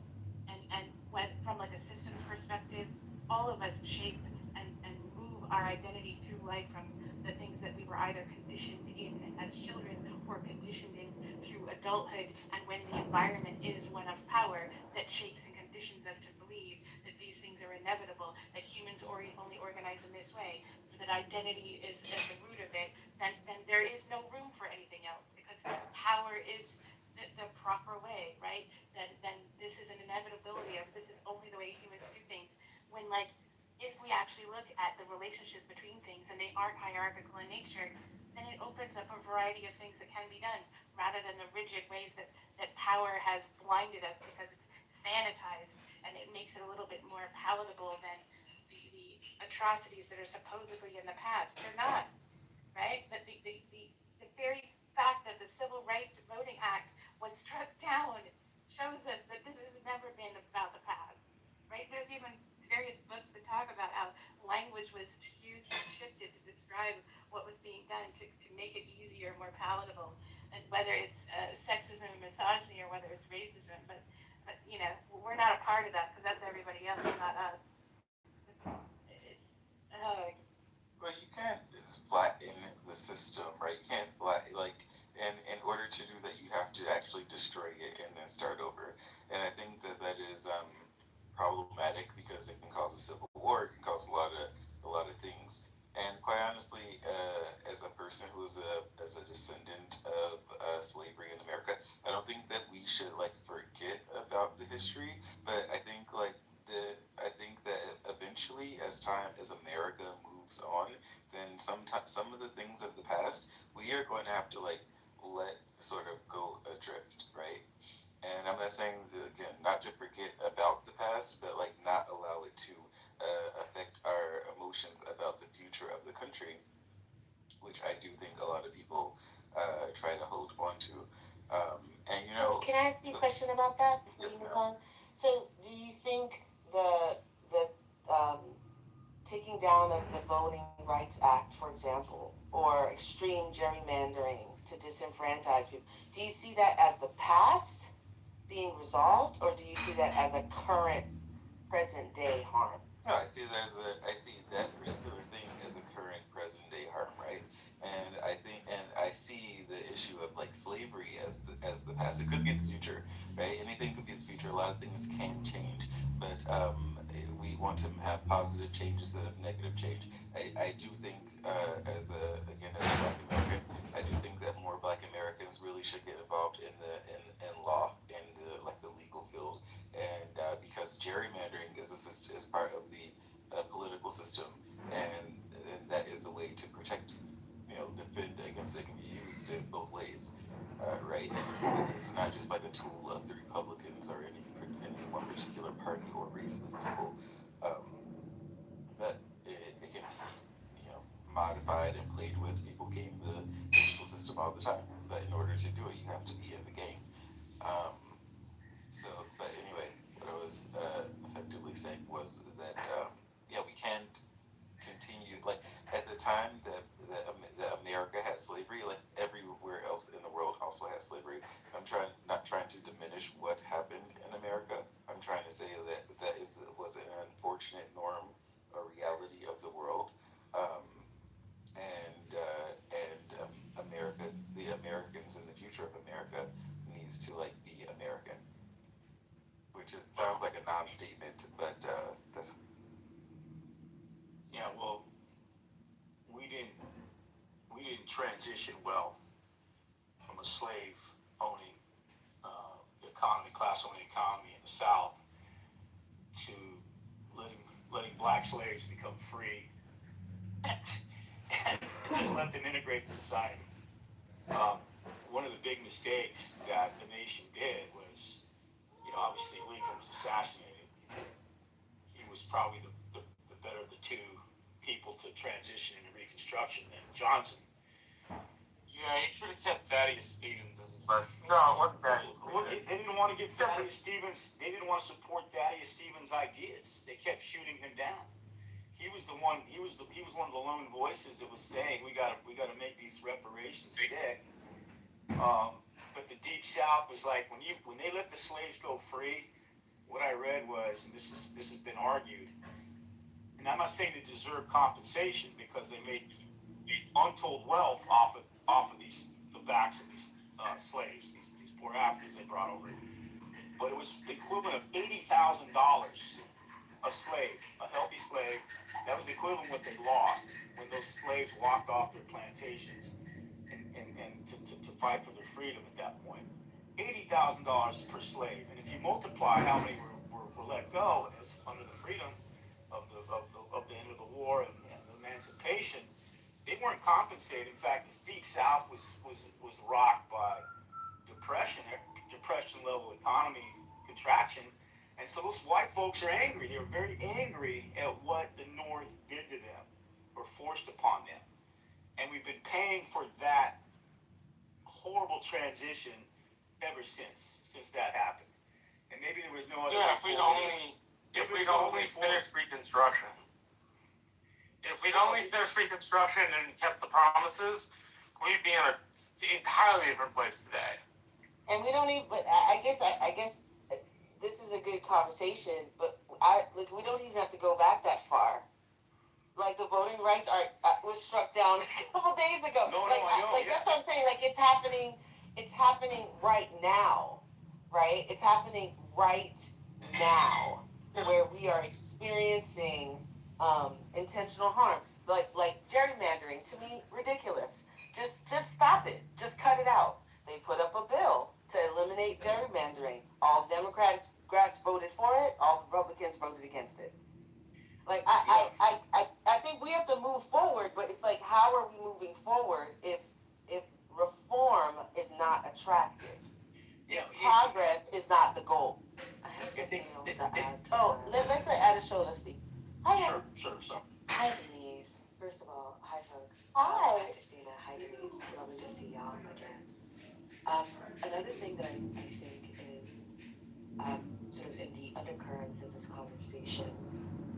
and when from like a systems perspective, all of us shape and move our identity through life from the things that we were either conditioned in as children or conditioned in through adulthood, and when the environment is one of power that shapes and conditions us to believe that these things are inevitable, that humans only organize in this way, that identity is at the root of it, then there is no room for anything else because power is the proper way, right? Then this is an inevitability of this is only the way humans do things. When like if we actually look at the relationships between things and they aren't hierarchical in nature, then it opens up a variety of things that can be done rather than the rigid ways that power has blinded us because it's sanitized and it makes it a little bit more palatable than the atrocities that are supposedly in the past. They're not, right? The very fact that the Civil Rights Voting Act was struck down shows us that this has never been about the past, right? There's even various books that talk about how language was used and shifted to describe what was being done to make it easier, more palatable, and whether it's sexism and misogyny or whether it's racism. But you know, we're not a part of that because that's everybody else, not us. It's, Well, you can't flatten the system, right? You can't and in order to do that, you have to actually destroy it and then start over. And I think that that is problematic because it can cause a civil war. It can cause a lot of things. And quite honestly, as a person who is as a descendant of slavery in America, I don't think that we should forget about the history. But I think I think that eventually, as America moves on, then some of the things of the past we are going to have to let sort of go adrift, right? And I'm not saying that, again, not to forget about the past, but not allow it to affect our emotions about the future of the country, which I do think a lot of people try to hold on to. And Can I ask you a question about that before you move on? So, do you think the taking down of the Voting Rights Act, for example, or extreme gerrymandering to disenfranchise people, do you see that as the past being resolved, or do you see that as a current, present day harm? No, I see that particular thing as a current present day harm, right? And I see the issue of slavery as the past. It could be the future, right? Anything could be the future. A lot of things can change, but we want to have positive change instead of negative change. I do think as a Black American, I do think that more Black Americans really should get involved in law, in the legal field, and because gerrymandering is part of the political system, and that is a way to protect, defend against it. Can be used in both ways, right? And it's not just a tool of the Republicans or any one particular party or race of people. But it can be, modified and played with. People game the legal system all the time, but in order to do it, you have to be in the game. But anyway, what I was effectively saying was that we can't continue at the time that America had slavery, everywhere else in the world also has slavery. I'm not trying to diminish what happened in America. I'm trying to say that was an unfortunate norm or reality of the world, America, the Americans, and the future of America needs to be American, which sounds like a non-statement, but that's. Yeah, well, we didn't transition well from a slave owning class owning economy in the South to letting black slaves become free and just let them integrate in society. One of the big mistakes that the nation did was, obviously Lincoln was assassinated. He was probably the better of the two people to transition into Reconstruction than Johnson. Yeah, he should have kept Thaddeus Stevens as his best. No, it wasn't Thaddeus Stevens. Well, they didn't want to give Thaddeus Stevens. They didn't want to support Thaddeus Stevens' ideas. They kept shooting him down. He was the one. He was one of the lone voices that was saying we got to make these reparations stick. But the Deep South was like when they let the slaves go free. What I read was, and this has been argued, and I'm not saying they deserve compensation because they made untold wealth off of the backs of these slaves, these poor Africans they brought over. But it was the equivalent of $80,000 a slave, a healthy slave. That was the equivalent of what they lost when those slaves walked off their plantations and to fight for their freedom at that point. $80,000 per slave, and if you multiply how many were let go under the freedom of the end of the war and the emancipation, they weren't compensated. In fact, the Deep South was rocked by depression level economy contraction, and And so those white folks are angry. They were very angry at what the North did to them or forced upon them. And we've been paying for that horrible transition ever since that happened. And maybe there was no other. Yeah, if we'd only finished Reconstruction. If we'd only finished Reconstruction and kept the promises, we'd be in an entirely different place today. And we don't even. But I guess this is a good conversation. But we don't even have to go back that far. Like the voting rights was struck down a couple days ago. That's what I'm saying. Like it's happening right now, right? It's happening right now, where we are experiencing intentional harm, like gerrymandering. To me, ridiculous. Just stop it. Just cut it out. They put up a bill to eliminate gerrymandering. All Democrats voted for it. All Republicans voted against it. Like I think we have to move forward, but it's like, how are we moving forward if reform is not attractive? Progress is not the goal. I have something else to add. Let's add a show. Let's speak. Hi. Sure. Hi, Denise. First of all, hi, folks. Hi. Hi, Christina. Hi, Denise. Lovely to see y'all again. Another thing that I think is sort of in the undercurrents of this conversation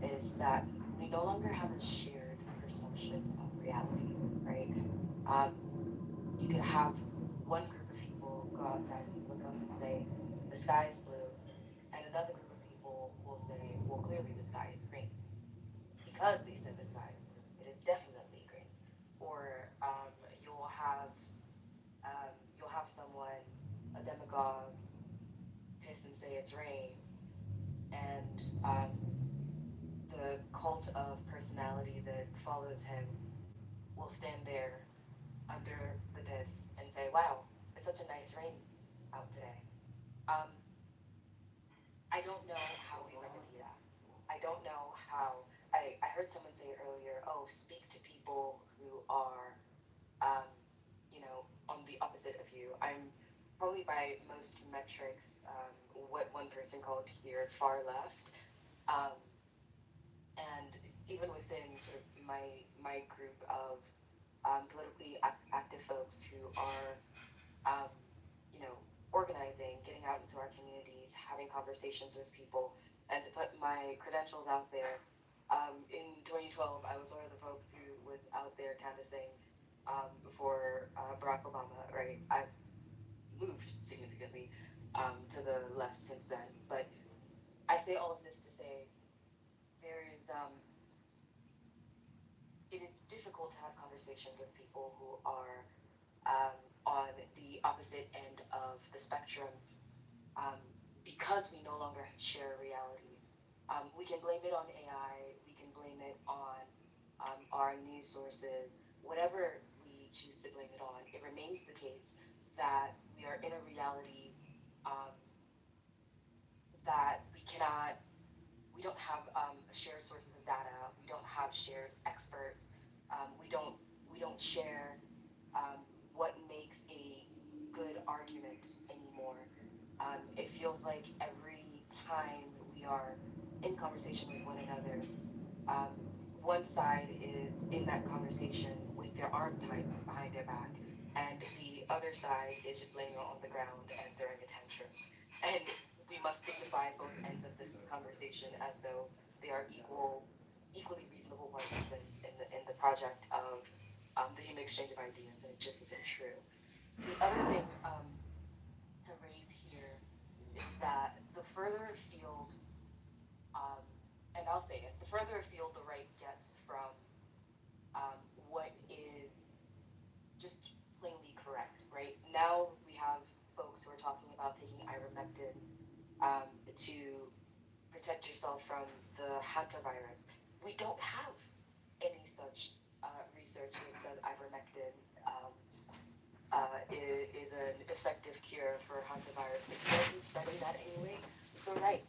is that we no longer have a shared perception of reality, right? You could have one group of people go outside and look up and say, the sky is blue, and another group of people will say, well, clearly the sky is green. Because they said the sky is blue, it is definitely green. Or you'll have someone, a demagogue, piss and say it's rain, and the cult of personality that follows him will stand there under the piss and say, wow, it's such a nice rain out today. I don't know how we remedy that. I don't know how. I heard someone say earlier, speak to people who are, on the opposite of you. I'm probably by most metrics, what one person called here far left. And even within sort of my group of politically active folks who are, organizing, getting out into our communities, having conversations with people, and to put my credentials out there. In 2012, I was one of the folks who was out there canvassing for Barack Obama, right? I've moved significantly to the left since then, but I say all of this to say there is, it is difficult to have conversations with people who are on the opposite end of the spectrum because we no longer share reality. We can blame it on AI, we can blame it on our news sources, whatever we choose to blame it on. It remains the case that we are in a reality that we don't have shared sources of data, we don't have shared experts, we don't share what makes a good argument anymore. It feels like every time we are in conversation with one another, one side is in that conversation with their arm tied behind their back, and the other side is just laying on the ground and throwing a tantrum. And we must signify both ends of this conversation as though they are equally reasonable participants in the project of the human exchange of ideas, and it just isn't true. The other thing to raise here is that the further afield, and I'll say it, the further afield the right gets from what is just plainly correct, right? Now we have folks who are talking about taking ivermectin to protect yourself from the hantavirus. We don't have any such research that says ivermectin is an effective cure for hantavirus. If you don't study that anyway, the right.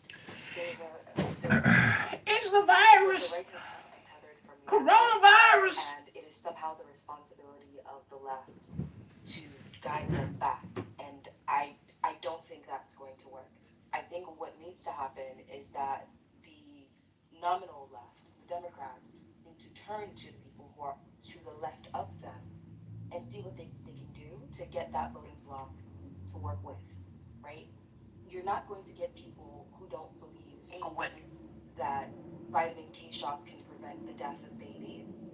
It's the virus. The right has been tethered from Coronavirus. And it is somehow the responsibility of the left to guide them back. And I don't think that's going to work. I I think what needs to happen is that the nominal left, the Democrats, need to turn to the people who are to the left of them and see what they can do to get that voting bloc to work with, right? You're not going to get people who don't believe that vitamin K shots can prevent the death of babies.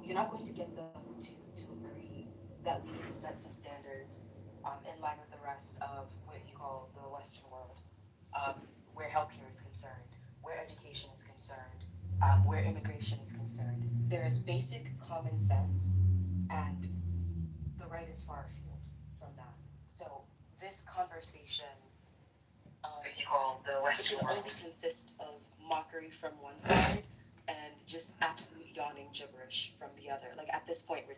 You're not going to get them to agree that we need to set some standards in line with the rest of what you call the Western world, where healthcare is concerned, where education is concerned, where immigration is concerned. There is basic common sense, and the right is far afield from that. So this conversation it can only consist of mockery from one side and just absolute yawning gibberish from the other. Like at this point, we're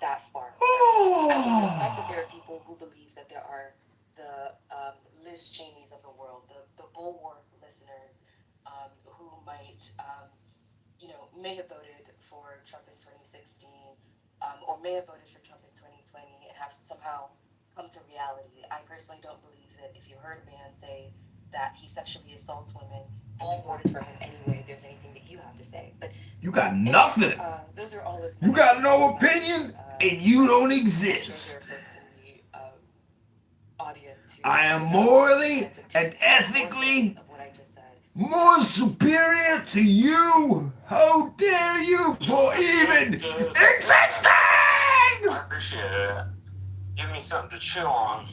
that far. I can respect that there are people who believe that there are the Liz Cheneys of the world, the Bulwark listeners who might, may have voted for Trump in 2016 or may have voted for Trump in 2020 and have somehow come to reality. I personally don't believe that if you heard a man say that he sexually assaults women and you voted for him anyway, there's anything that you have to say. But You got nothing. Those are all of You got no opinion, and you don't exist. I am morally and ethically more superior to you. How dare you for even existing? I appreciate it. Give me something to chew on.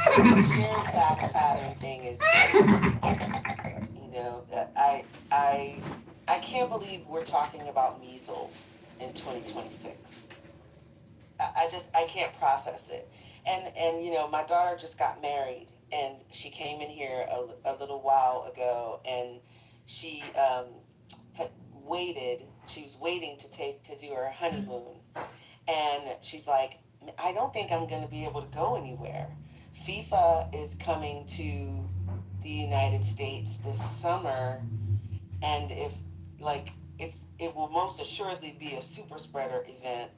The shared fact pattern thing is, I can't believe we're talking about measles in 2026. I can't process it. And my daughter just got married, and she came in here a little while ago, and she had waited. She was waiting to do her honeymoon, and she's like, I don't think I'm going to be able to go anywhere. FIFA is coming to the United States this summer, and if it will most assuredly be a super spreader event.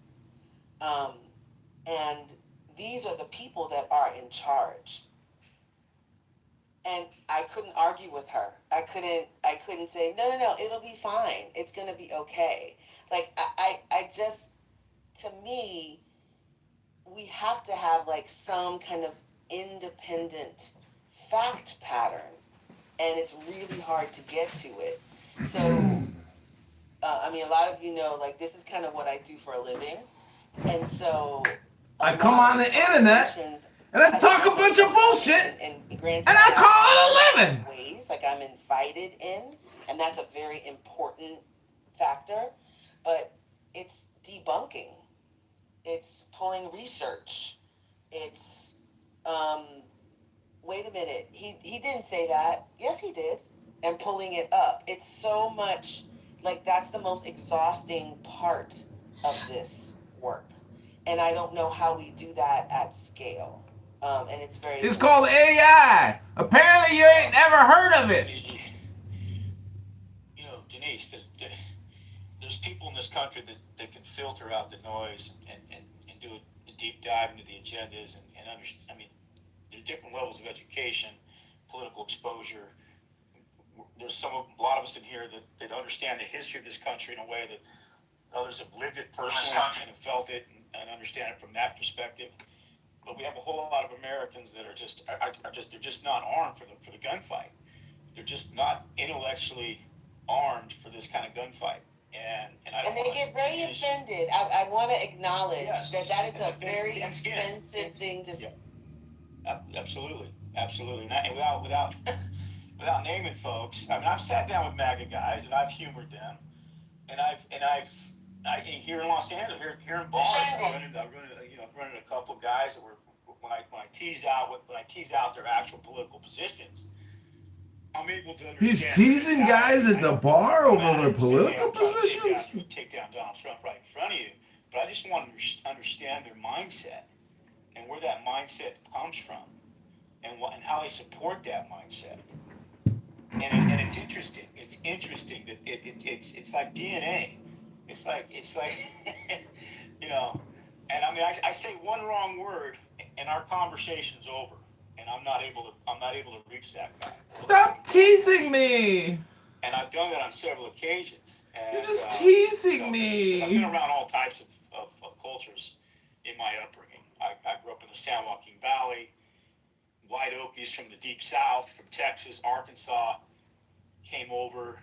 And these are the people that are in charge. And I couldn't argue with her. I couldn't say, no, it'll be fine. It's going to be okay. Like, I just, to me, we have to have like some kind of independent fact pattern. And it's really hard to get to it. So, a lot of you know, like, this is kind of what I do for a living. And so I come on the internet and I talk a bunch of bullshit and I call it a living. Ways, like I'm invited in, and that's a very important factor. But it's debunking. It's pulling research. It's wait a minute. He didn't say that. Yes, he did. And pulling it up. It's so much like that's the most exhausting part of this work. And I don't know how we do that at scale. And it's very... It's called AI. Apparently you ain't never heard of it. Denise, there's people in this country that can filter out the noise and do a deep dive into the agendas and understand. There's different levels of education, political exposure. There's a lot of us in here that understand the history of this country in a way that others have lived it personally and have felt it and understand it from that perspective. But we have a whole lot of Americans that are they're just not armed for the gunfight. They're just not intellectually armed for this kind of gunfight. And they get very offended. I want to acknowledge that is a very offensive thing to say. Absolutely. And without naming folks, I've sat down with MAGA guys and I've humored them, and I've here in Los Angeles, here in Boston, I'm running a couple of guys that were when I tease out their actual political positions. I'm able to understand. He's teasing guys at the bar over their political positions. Take down Donald Trump right in front of you, but I just want to understand their mindset and where that mindset comes from, and how they support that mindset. And it's interesting. It's interesting that it's like DNA. It's like And I say one wrong word and our conversation's over. and I'm not able to reach that guy. Stop teasing me. And I've done that on several occasions. And, You're just teasing Because I've been me. around all types of cultures in my upbringing. I grew up in the San Joaquin Valley, White Okies from the Deep South, from Texas, Arkansas, came over,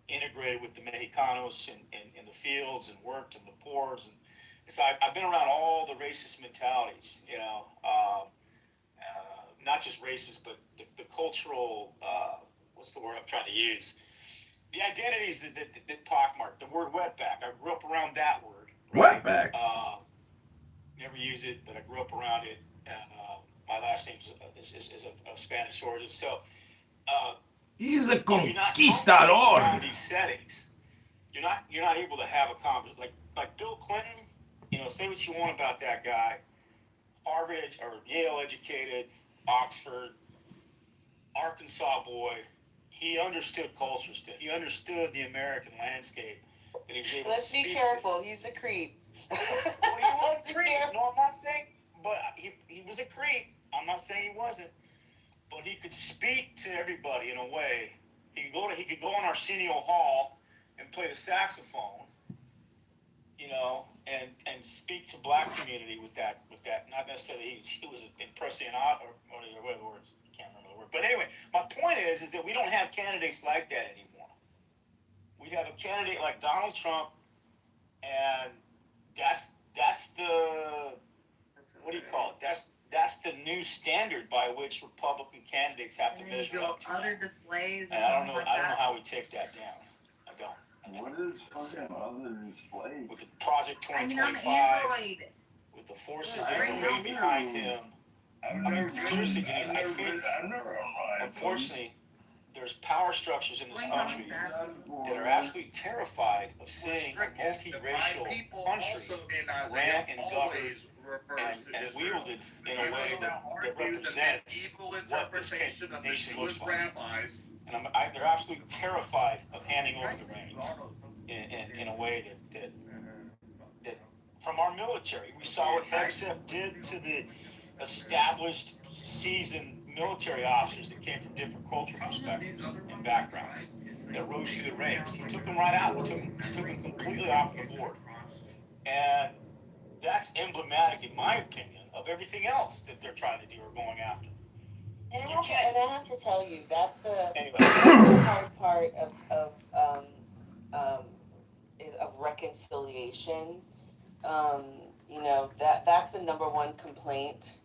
integrated with the Mexicanos in the fields and worked in the pores. And so I've been around all the racist mentalities, not just racist, but the cultural, what's the word I'm trying to use? The identities that pockmark, the word wetback. I grew up around that word. Right? Wetback. Never use it, but I grew up around it. My last name is of Spanish origin. So, He's a if you're not conquistador. around these settings, you're not able to have a conversation. Like Bill Clinton, say what you want about that guy, Harvard or Yale educated, Oxford, Arkansas boy. He understood culture still. He understood the American landscape. And he was able Let's to be speak careful. He's a creep. Well, he was a creep. No, I'm not saying, but he was a creep. I'm not saying he wasn't, but he could speak to everybody in a way. He could go on Arsenio Hall and play the saxophone, and speak to black community with that. Not necessarily he was impressing or what are the words? I can't remember the word. But anyway, my point is that we don't have candidates like that anymore. We have a candidate like Donald Trump, and that's the, what do you call it? That's the new standard by which Republican candidates have to measure up to. Other displays. And I don't know how we take that down. I don't. What is fucking other displays? With the Project 2025, with the forces that are way behind him. Seriously, Denise, I think, unfortunately, there's power structures in this country that are absolutely terrified of seeing a multiracial country ran and governed and wielded in a way that represents what this nation looks like. And they're absolutely terrified of handing over the reins in a way that from our military. We saw what Hegseth did to the established, seasoned military officers that came from different cultural perspectives and backgrounds that rose through the ranks. He took them right out. He took them completely off the board. And that's emblematic, in my opinion, of everything else that they're trying to do or going after. And I have to tell you, that's the hard part of reconciliation. That's the number one complaint.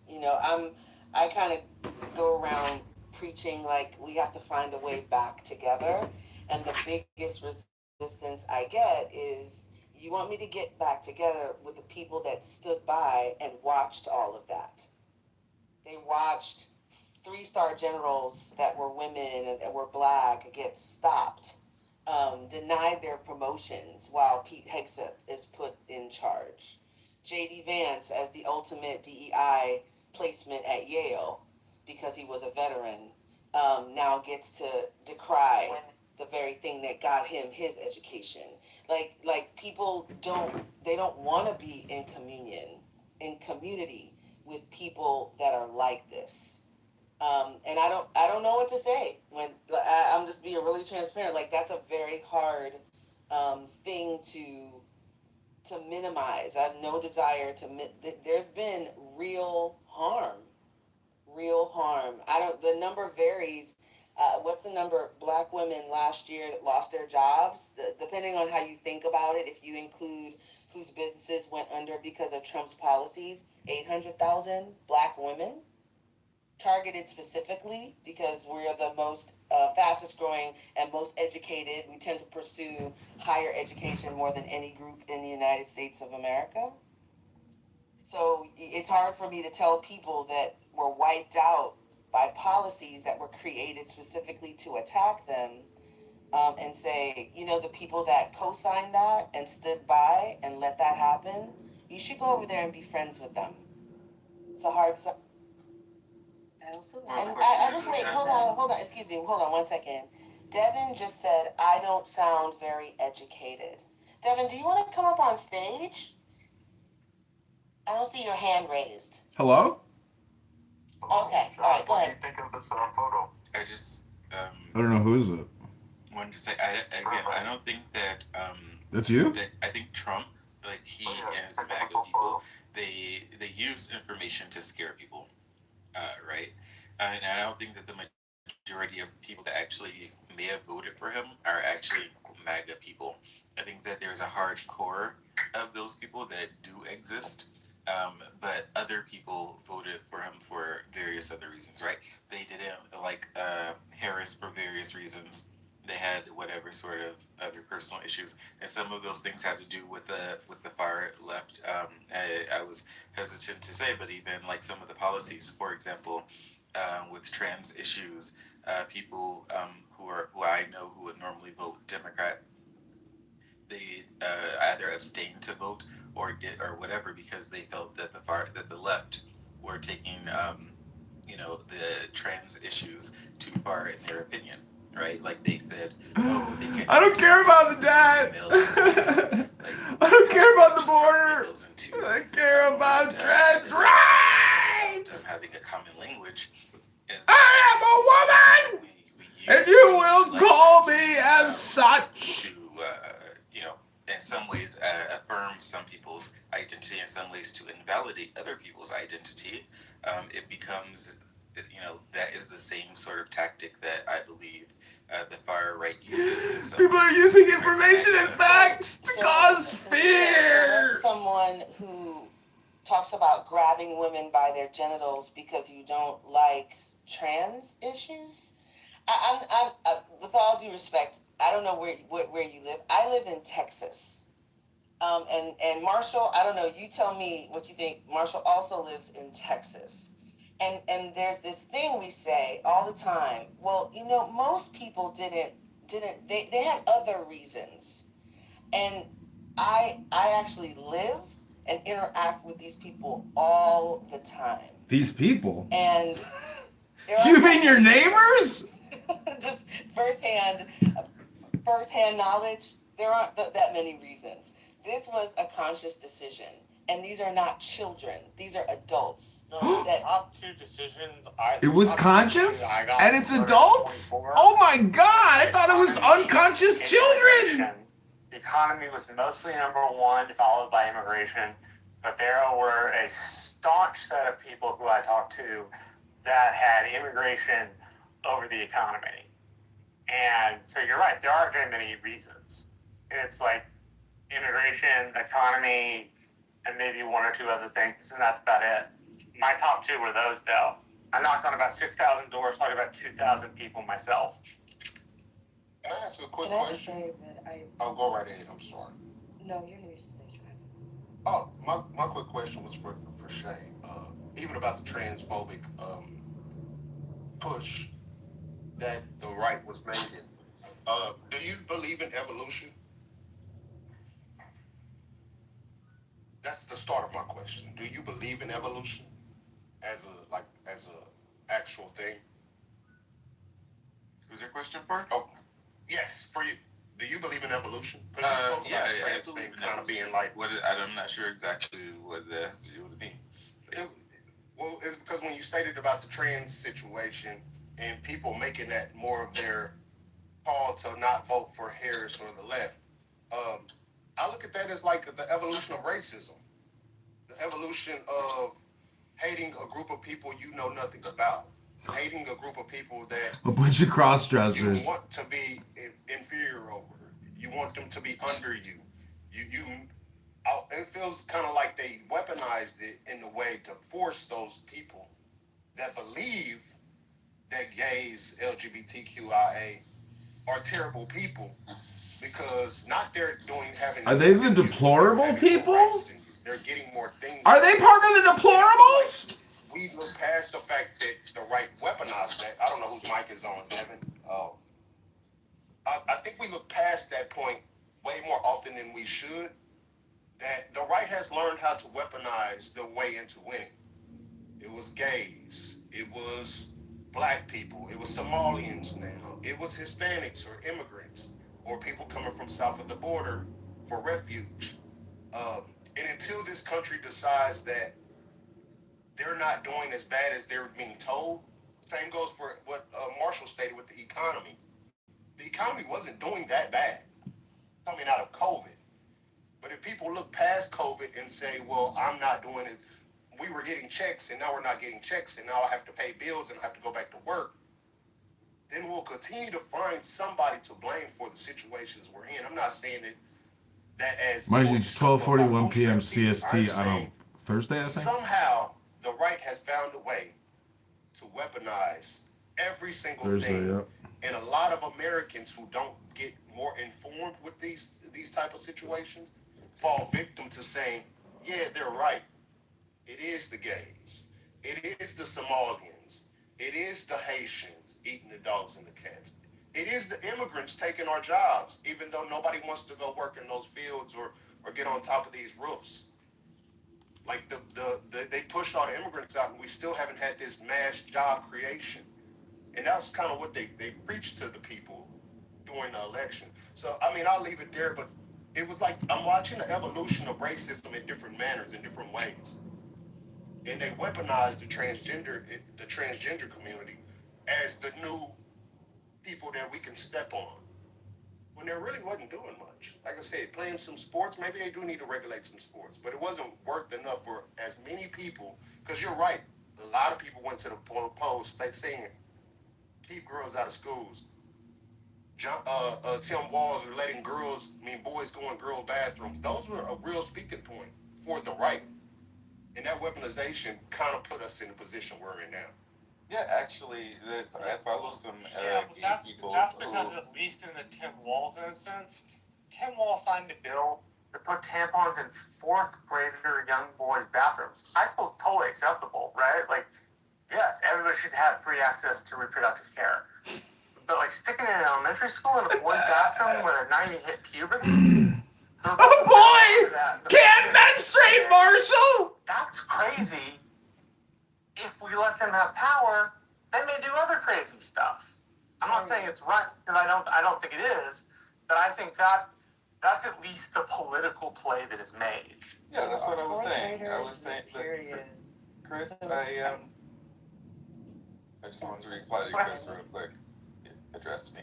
I kind of go around preaching like we have to find a way back together, and the biggest resistance I get is, you want me to get back together with the people that stood by and watched all of that. They watched 3-star generals that were women and that were black get stopped, denied their promotions while Pete Hegseth is put in charge. J.D. Vance as the ultimate DEI placement at Yale because he was a veteran, now gets to decry the very thing that got him his education. Like people don't want to be in community with people that are like this. And I don't know what to say when I'm just being really transparent. Like, that's a very hard thing to minimize. I have no desire to. There's been real harm. The number varies. What's the number? Black women last year that lost their jobs. Depending on how you think about it, if you include whose businesses went under because of Trump's policies, 800,000 black women. Targeted specifically because we're the most fastest growing and most educated. We tend to pursue higher education more than any group in the United States of America. So it's hard for me to tell people that were wiped out by policies that were created specifically to attack them, and say, the people that co-signed that and stood by and let that happen, you should go over there and be friends with them. It's a hard sell. I just wait, hold on, excuse me, hold on 1 second. Devin just said, I don't sound very educated. Devin, do you want to come up on stage? I don't see your hand raised. Hello? Okay, all right, go What do ahead. you think of this photo? I just I don't know who is it. wanted to say, I don't think that That's you? that I think Trump, like he and his MAGA people, they use information to scare people, right? And I don't think that the majority of the people that actually may have voted for him are actually MAGA people. I think that there's a hard core of those people that do exist. But other people voted for him for various other reasons, right? They didn't like Harris for various reasons. They had whatever sort of other personal issues, and some of those things had to do with the far left. I was hesitant to say, but even like some of the policies, for example, with trans issues, people who I know who would normally vote Democrat, they either abstained to vote or whatever because they felt that the left were taking the trans issues too far in their opinion, right? Like they said, oh, they can't. I don't care about the dad. I don't care about the border. I care about trans rights. Having a common language. I am a woman, and you will call me as such. To in some ways affirm some people's identity, in some ways to invalidate other people's identity. It becomes, that is the same sort of tactic that I believe the far right uses. People are using information and facts to cause fear. Someone who talks about grabbing women by their genitals because you don't like trans issues. I'm with all due respect, I don't know where you live. I live in Texas. And Marshall, I don't know, you tell me what you think. Marshall also lives in Texas. And there's this thing we say all the time. Well, most people didn't they had other reasons. And I actually live and interact with these people all the time. These people? And you mean your neighbors? Just firsthand knowledge. There aren't that many reasons. This was a conscious decision, and these are not children. These are adults. No, the top two decisions. It was conscious, and it's adults. Oh my God! I thought it was unconscious children. The economy was mostly number one, followed by immigration. But there were a staunch set of people who I talked to that had immigration over the economy. And so you're right, there aren't very many reasons. It's like immigration, economy, and maybe one or two other things, and that's about it. My top two were those, though. I knocked on about 6,000 doors, talked about 2,000 people myself. Can I ask a quick question? I'll go right ahead, I'm sorry. No, you're new to say. Oh, my quick question was for Shay. Even about the transphobic push that the right was making. Do you believe in evolution? That's the start of my question. Do you believe in evolution as a actual thing? Was there a question for? Oh, yes, for you. Do you believe in evolution? Yeah, I believe in kind of being like. I'm not sure exactly what that has to do with me. Well, it's because when you stated about the trans situation and people making that more of their call to not vote for Harris or the left, I look at that as like the evolution of racism, the evolution of hating a group of people you know nothing about, hating a group of people that a bunch of cross-dressers you want to be inferior over. You want them to be under you. It feels kind of like they weaponized it in a way to force those people that believe that gays, LGBTQIA, are terrible people because not they're having. Are they the deplorable people? They're getting more things. Are they part of the deplorables? We look past the fact that the right weaponized that. I don't know whose mic is on, Devin. I think we look past that point way more often than we should. That the right has learned how to weaponize their way into winning. It was gays. It was black people. It was Somalians now. It was Hispanics or immigrants or people coming from south of the border for refuge. And until this country decides that they're not doing as bad as they're being told. Same goes for what Marshall stated with the economy. The economy wasn't doing that bad coming out of COVID. But if people look past COVID and say, well, I'm not doing it, we were getting checks and now we're not getting checks and now I have to pay bills and I have to go back to work, then we'll continue to find somebody to blame for the situations we're in. I'm not saying that as Mind you, it's 12:41 p.m. CST on a Thursday, I think. Somehow the right has found a way to weaponize every single thing. Yep. And a lot of Americans who don't get more informed with these type of situations fall victim to saying, yeah, they're right. It is the gays. It is the Somalians. It is the Haitians eating the dogs and the cats. It is the immigrants taking our jobs, even though nobody wants to go work in those fields or get on top of these roofs. Like they pushed all the immigrants out and we still haven't had this mass job creation. And that's kind of what they preached to the people during the election. So, I mean, I'll leave it there, but it was like I'm watching the evolution of racism in different manners, in different ways. And they weaponized the transgender community as the new people that we can step on, when there really wasn't doing much. Like I said, playing some sports, maybe they do need to regulate some sports, but it wasn't worth enough for as many people, because you're right, a lot of people went to the polls saying, keep girls out of schools. Tim Walz are letting boys go in girl bathrooms. Those were a real speaking point for the right. And that weaponization kind of put us in the position we're in now. Yeah, actually, I follow some gay people. That's because at least in the Tim Walz instance, Tim Walz signed a bill that put tampons in fourth grader young boys' bathrooms. I suppose totally acceptable, right? Like, yes, everybody should have free access to reproductive care. But like sticking it in elementary school in a boys' bathroom where they're not even hit puberty. Oh boy! Can't menstruate, Marshall! That's crazy. If we let them have power, they may do other crazy stuff. I'm not saying it's right, because I don't think it is, but I think that's at least the political play that is made. Yeah, that's what I was saying. I was saying that, Chris, I just wanted to reply to Chris real quick. It addressed me.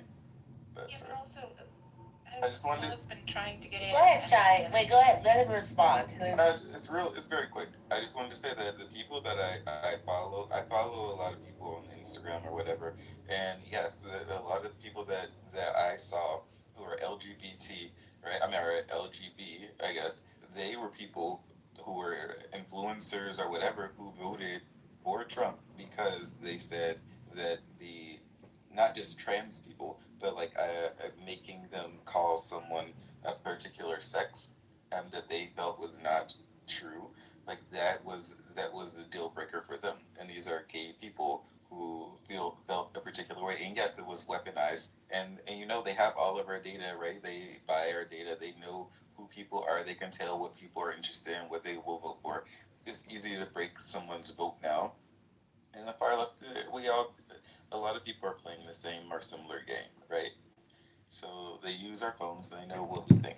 But, Yeah, but also, I just wanted Paul's been trying to get in. Go ahead, Shy. Wait, go ahead. Let him respond. It's very quick. I just wanted to say that the people that I follow a lot of people on Instagram or whatever, and yes, a lot of the people that I saw who are LGBT, right? Or LGB, I guess, they were people who were influencers or whatever who voted for Trump because they said that not just trans people, but like making them call someone a particular sex that they felt was not true, like that was a deal breaker for them. And these are gay people who felt a particular way. And yes, it was weaponized. And they have all of our data, right? They buy our data. They know who people are. They can tell what people are interested in, what they will vote for. It's easy to break someone's vote now. And the far left, a lot of people are playing the same or similar game, right? So they use our phones. They know what we think.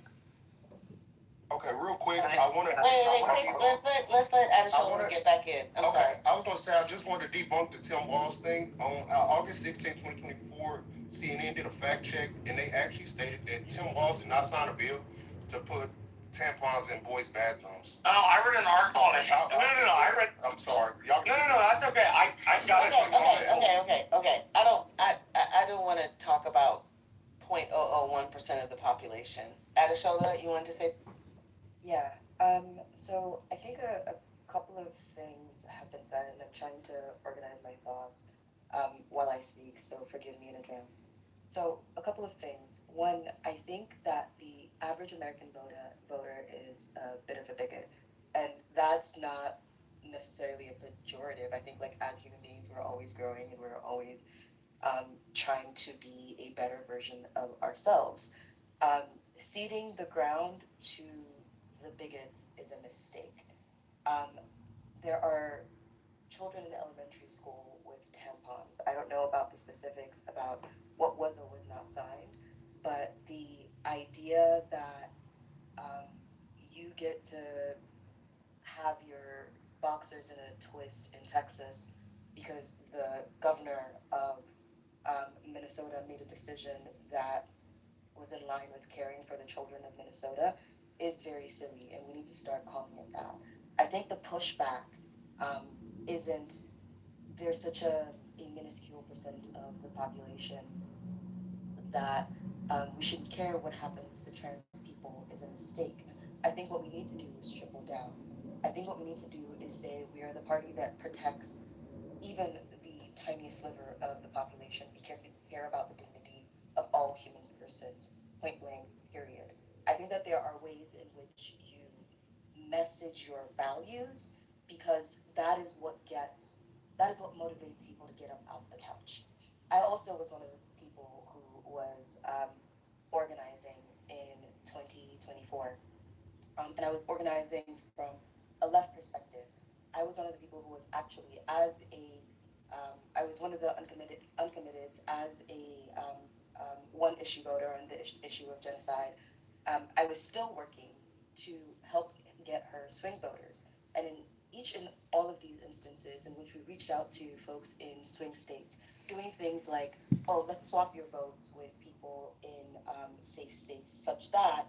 Okay, real quick, I want to. Wait, let's let Adishona get back in. I'm sorry. I was going to say, I just wanted to debunk the Tim Walz thing. On August 16, 2024, CNN did a fact check, and they actually stated that Tim Walz did not sign a bill to put tampons in boys' bathrooms. Oh, I read an article on it. No, I read. I'm sorry. Y'all No, that's okay. I got it. Okay. I don't want to talk about 0.001% of the population. Adishola, you wanted to say? Yeah. So I think a couple of things have been said, and I'm trying to organize my thoughts while I speak, so forgive me in advance. So a couple of things. One, I think that the average American voter is a bit of a bigot, and that's not necessarily a pejorative. I think, like, as human beings, we're always growing and we're always trying to be a better version of ourselves. Ceding the ground to the bigots is a mistake. There are children in elementary school with tampons. I don't know about the specifics about what was or was not signed, but the idea that you get to have your boxers in a twist in Texas because the governor of Minnesota made a decision that was in line with caring for the children of Minnesota is very silly, and we need to start calling it that. I think the pushback isn't there's such a minuscule percent of the population that we shouldn't care what happens to trans people is a mistake. I think what we need to do is triple down. I think what we need to do is say we are the party that protects even the tiniest sliver of the population because we care about the dignity of all human persons, point blank, period. I think that there are ways in which you message your values because that is what motivates people to get up off the couch. I also was one of the people who was organizing in 2024, and I was organizing from a left perspective. I was one of the people who was actually I was one of the uncommitted as a one issue voter on the issue of genocide. I was still working to help get her swing voters, and in each and all of these instances in which we reached out to folks in swing states, doing things like, oh, let's swap your votes with people in safe states, such that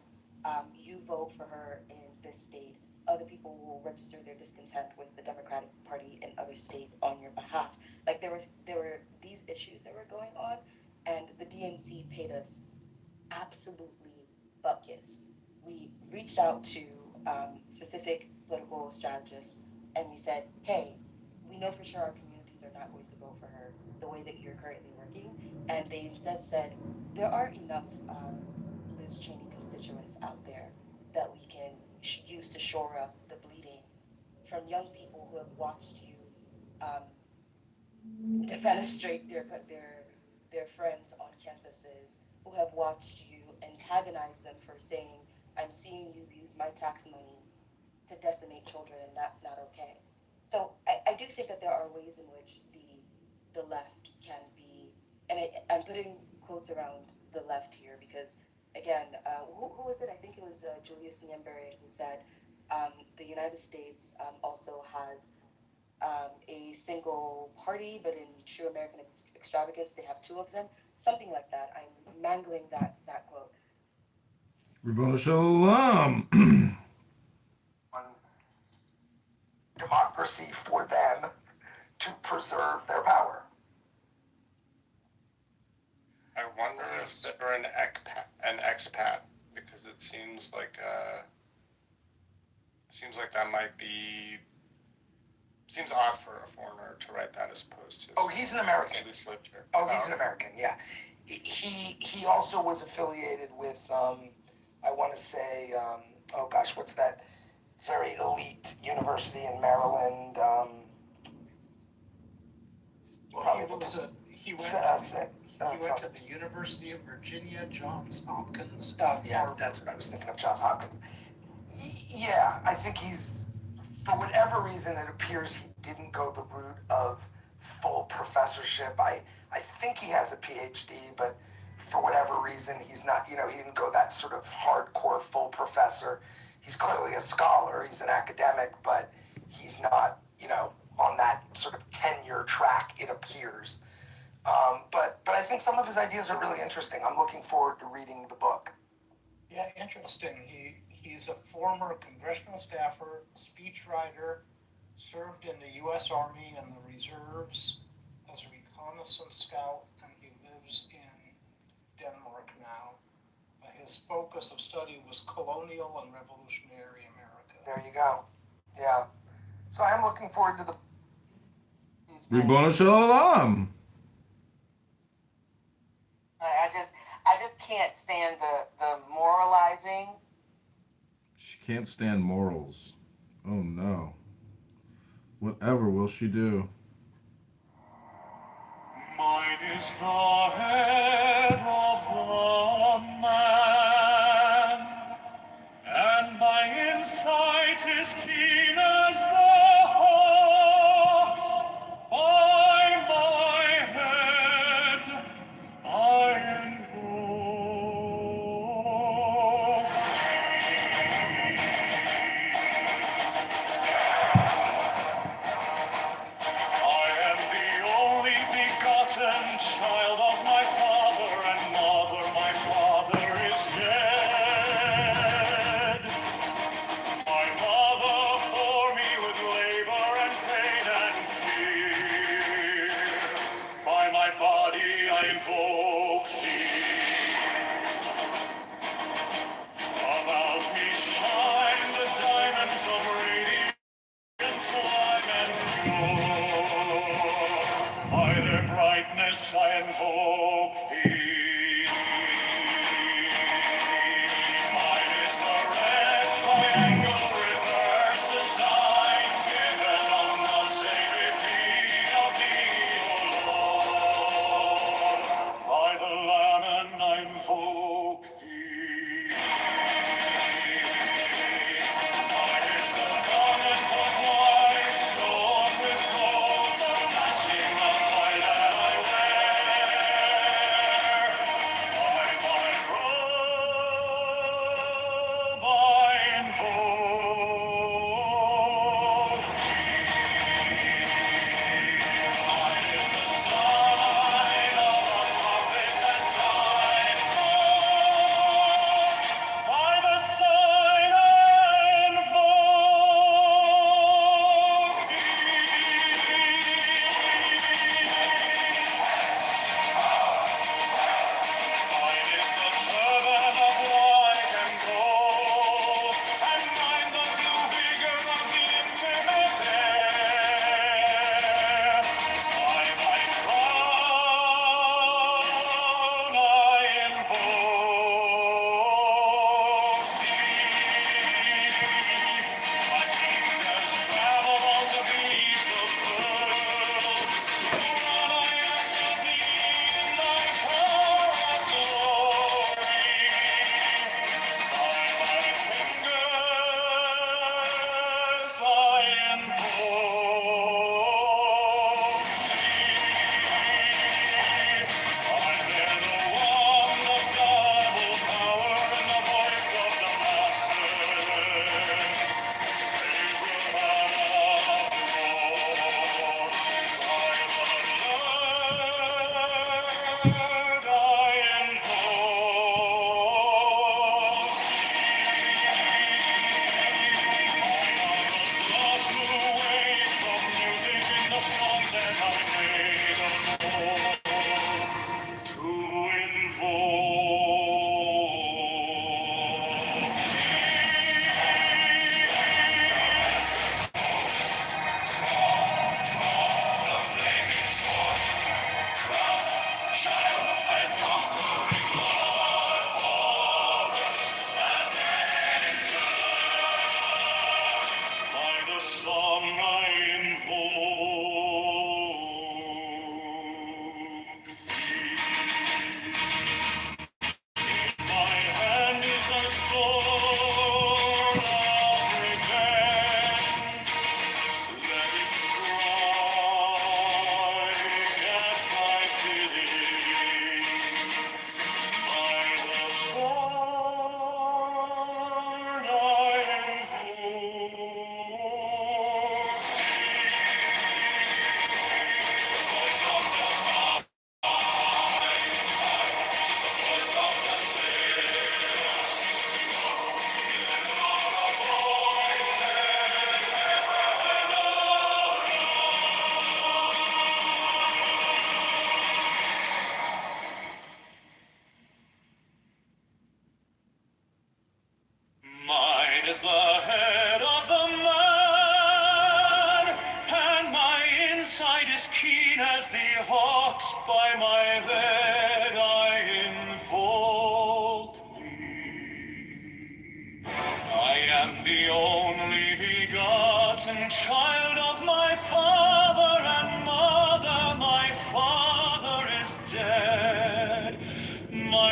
you vote for her in this state. Other people will register their discontent with the Democratic Party in other state on your behalf. Like there were these issues that were going on, and the DNC paid us absolutely buckets. We reached out to specific political strategists, and we said, hey, we know for sure our communities are not going to vote for her the way that you're currently working. And they instead said, there are enough Liz Cheney constituents out there that we can use to shore up the bleeding from young people who have watched you defenestrate their friends on campuses, who have watched you antagonize them for saying, I'm seeing you use my tax money to decimate children, and that's not okay. So I do think that there are ways in which the left can be, and I'm putting quotes around the left here because, again, who was it? I think it was Julius Nyambere who said the United States also has a single party, but in true American extravagance, they have two of them. Something like that. I'm mangling that quote. Ribbon Shalom. Democracy for them to preserve their power. I wonder if they're an expat, because it seems like that might be. Seems odd for a foreigner to write that as opposed to. Oh, he's an American. Who's lived here. Oh, he's an American. Yeah, he also was affiliated with I want to say oh gosh, what's that very elite university in Maryland? He went to the University of Virginia, Johns Hopkins. Oh yeah, that's what I was thinking of, Johns Hopkins. Yeah, I think he's, for whatever reason, it appears he didn't go the route of full professorship. I think he has a PhD, but for whatever reason, he's not, he didn't go that sort of hardcore full professor. He's clearly a scholar, he's an academic, but he's not, on that sort of tenure track, it appears. But I think some of his ideas are really interesting. I'm looking forward to reading the book. Yeah, interesting. He's a former congressional staffer, speechwriter, served in the U.S. Army and the reserves as a reconnaissance scout, and he lives in Denmark now. His focus of study was colonial and revolutionary America. There you go. Yeah. So I'm looking forward to the... Ribbon Shalom. I just can't stand the moralizing. She can't stand morals. Oh no. Whatever will she do? Mine is the head of the man, and my insight is keen as the hawk's. By my head I invoke thee.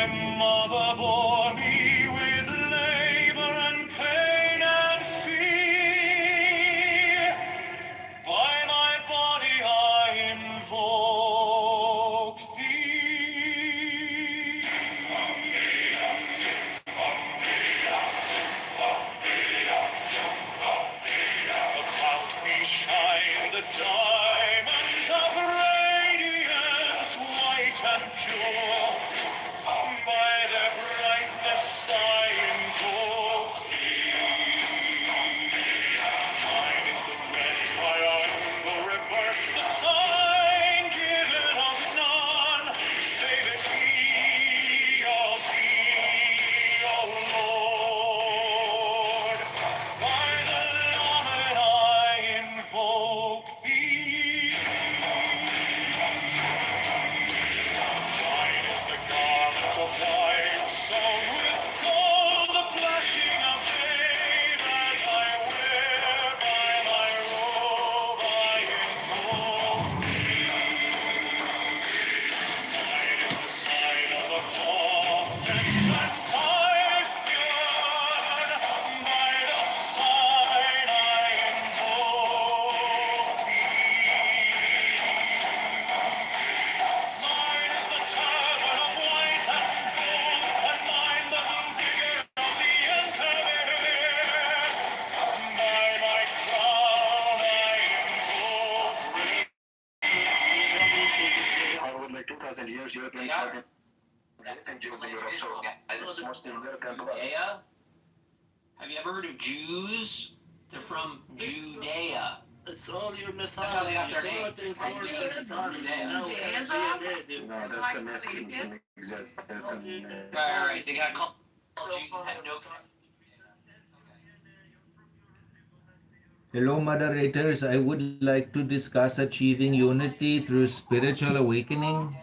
my mother bore me with labor and pain and fear. By my body I invoke thee. About me shine the diamonds of radiance, white and pure. By their brightness I invoke thee. Mine is the red triangle, reverse the sign, given of none, save it be of thee, O Lord. By the Lamed I invoke thee. Mine is the garment of white, sewn with gold, the flashing of day that I wear. By my robe I invoke thee. Mine is the sign of a prophetess and Typhoon. By the sign I invoke thee. Mine is the turban of white and gold, and mine the vigor of the intermediate. By my crown I invoke thee. Over like 2,000 years, Europeans have been and Jews in Europe, so it's mostly European to us. Have you ever heard of Jews? They're from Judea. It's all your mythology. That's how they got their name. No, that's a myth. It doesn't exist. That's a myth. Right. They got called Jews that had no connection. Hello, moderators. I would like to discuss achieving unity through spiritual awakening.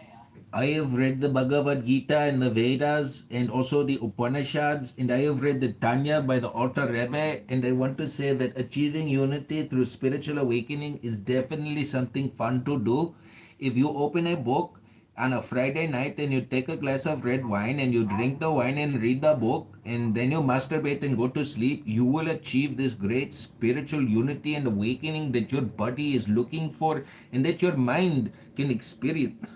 I have read the Bhagavad Gita and the Vedas and also the Upanishads, and I have read the Tanya by the Alter Rebbe, and I want to say that achieving unity through spiritual awakening is definitely something fun to do. If you open a book on a Friday night and you take a glass of red wine and you drink the wine and read the book and then you masturbate and go to sleep, you will achieve this great spiritual unity and awakening that your body is looking for and that your mind can experience.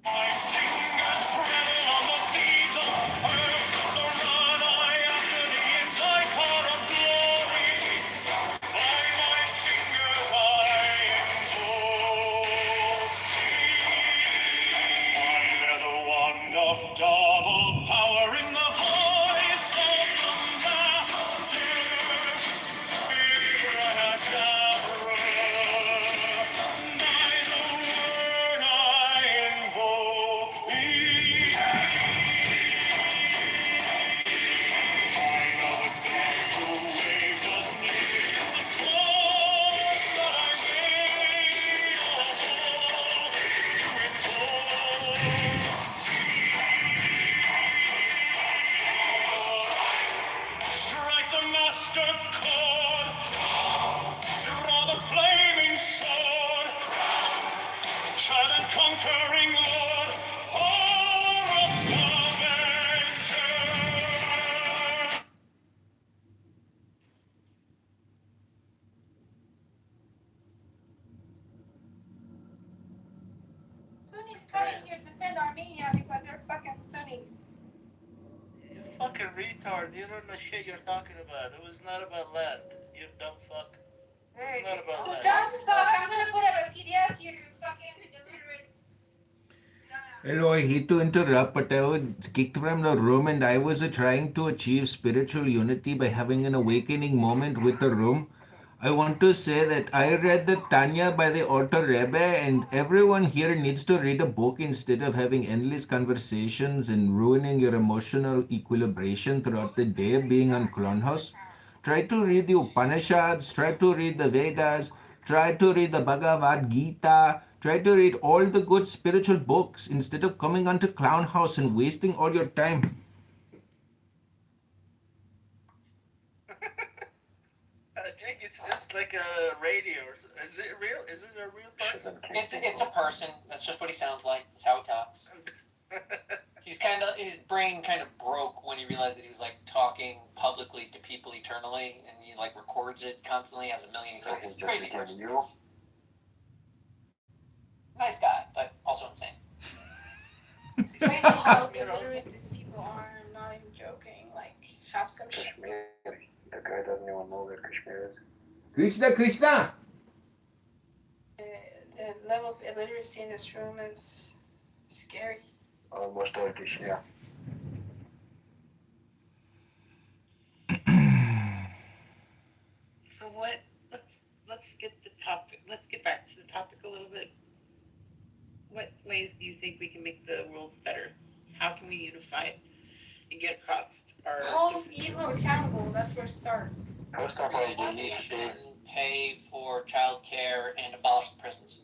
My fingers tremble on the beat of earth, so run I after thee in thy car of glory. By my fingers I invoke thee. I bear the wand of double power in the voice of the Master. Abracadabra. By the word I invoke thee. I know the dark blue waves of music in the song that I made of all to invoke thee. Strike the master chord, draw the flaming sword, child and conquering Lord, Horus Avenger. Sunnis coming here to defend Armenia because they're fucking Sunnis. You fucking retard. You don't know shit you're talking about. It was not about land. You dumb fuck. It's not about You land. dumb fuck. I'm gonna put up a PDF here, you fucking illiterate. Hello, I hate to interrupt, but I was kicked from the room and I was trying to achieve spiritual unity by having an awakening moment with the room. I want to say that I read the Tanya by the Alter Rebbe, and everyone here needs to read a book instead of having endless conversations and ruining your emotional equilibration throughout the day being on Clubhouse. Try to read the Upanishads, try to read the Vedas, try to read the Bhagavad Gita, try to read all the good spiritual books instead of coming onto Clown House and wasting all your time. I think it's just like a radio. Is it real? Is it a real person? It's a person. That's just what he sounds like. That's how he talks. brain kind of broke when he realized that he was like talking publicly to people eternally, and he like records it constantly, has a million So he copies. just Crazy became person. you. Nice guy, but also insane. It's crazy how illiterate these people are. I'm not even joking. Like, have some shit. Kashmir. The guy doesn't even know where Kashmir is. Krishna! The level of illiteracy in this room is scary. Almost Turkish, yeah. So let's get the topic. Let's get back to the topic a little bit. What ways do you think we can make the world better? How can we unify it and get across our Hold evil accountable. That's where it starts. First of all, we need to take. Pay for child care and abolish the prisons.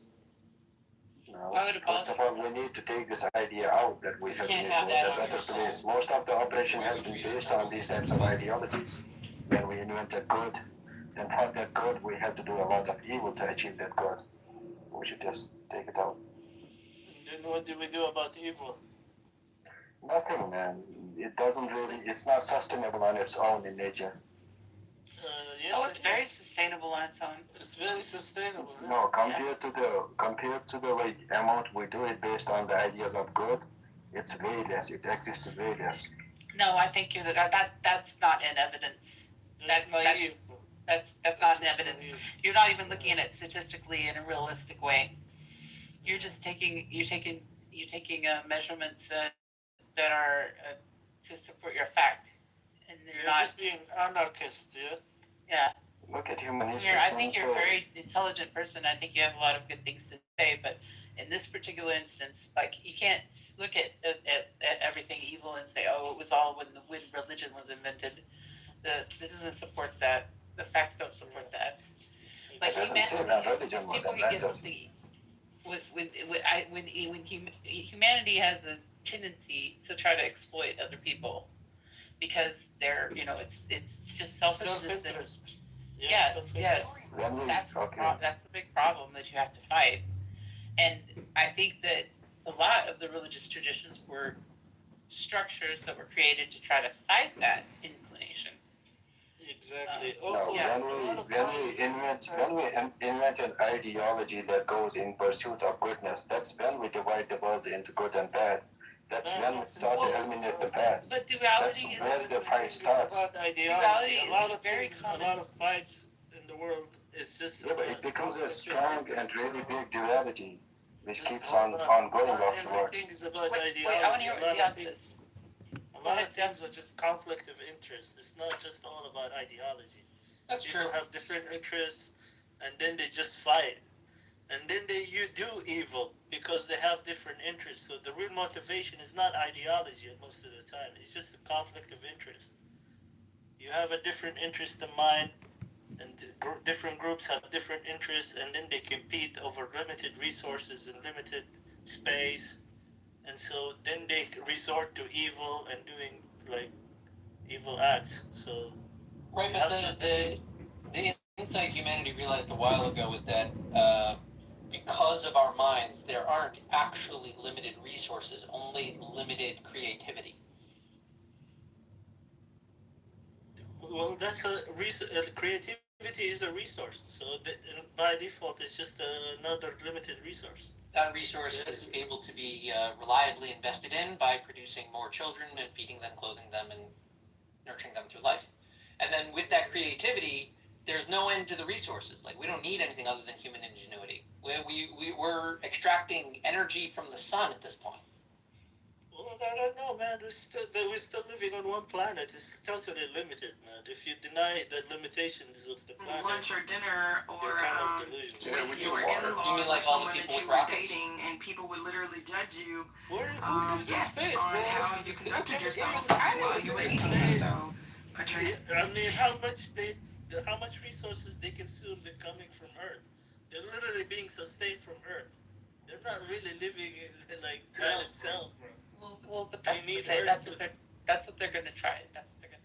No. First of all, we need to take this idea out that we have to make the world a better place. Most of the operation has been based on these types of ideologies. When we invented good, and for that good, we had to do a lot of evil to achieve that good. We should just take it out. Then what do we do about evil? Nothing, man. It doesn't really. It's not sustainable on its own in nature. Yes, it's very sustainable on its own. It's very sustainable. No, compared to the way amount we do it based on the ideas of good, it's way less. It exists way less. No, I think that's not in evidence. That's not in evidence. You're not even looking at it statistically in a realistic way. You're just taking measurements that are to support your fact, and You're just being anarchist, yeah. Yeah. Look at human history. I think you're a very intelligent person. I think you have a lot of good things to say, but in this particular instance, like, you can't look at everything evil and say, oh, it was all when religion was invented. That doesn't support that. The facts don't support that. Like, humanity has a tendency to try to exploit other people because they're, it's just self-interest. Yes. That's a big problem that you have to fight. And I think that a lot of the religious traditions were structures that were created to try to fight that inclination. Exactly. When we invent an ideology that goes in pursuit of goodness, that's when we divide the world into good and bad. That's when we start to eliminate the bad. But duality is where the fight starts. Duality a lot of fights in the world is just. Yeah, but it becomes a strong and really big duality, which keeps on going afterwards. Everything is about ideology. A lot of things are just conflict of interest. It's not just all about ideology. That's People true. have different interests, and then they just fight. And then you do evil because they have different interests. So the real motivation is not ideology most of the time. It's just a conflict of interest. You have a different interest in mine, and different groups have different interests, and then they compete over limited resources and limited space. And so then they resort to evil and doing like evil acts. So right, but the insight humanity realized a while ago was that because of our minds, there aren't actually limited resources, only limited creativity. Well, that's creativity is a resource. So by default, it's just another limited resource. That resource is able to be reliably invested in by producing more children and feeding them, clothing them, and nurturing them through life. And then with that creativity, there's no end to the resources. Like, we don't need anything other than human ingenuity. We're extracting energy from the sun at this point. Well, I don't know, man. We're still living on one planet. It's totally limited, man. If you deny the limitations of the planet, lunch or dinner, or you're kind of delusional. with your in-laws or someone that you were dating, and people would literally judge you, yes, on how you conducted yourself while you were eating. So, I mean, how much resources they consume, they're coming from Earth. They're literally being sustained from Earth. They're not really living in like planet itself, bro. Well, but that's what they're going to try. That's what they're going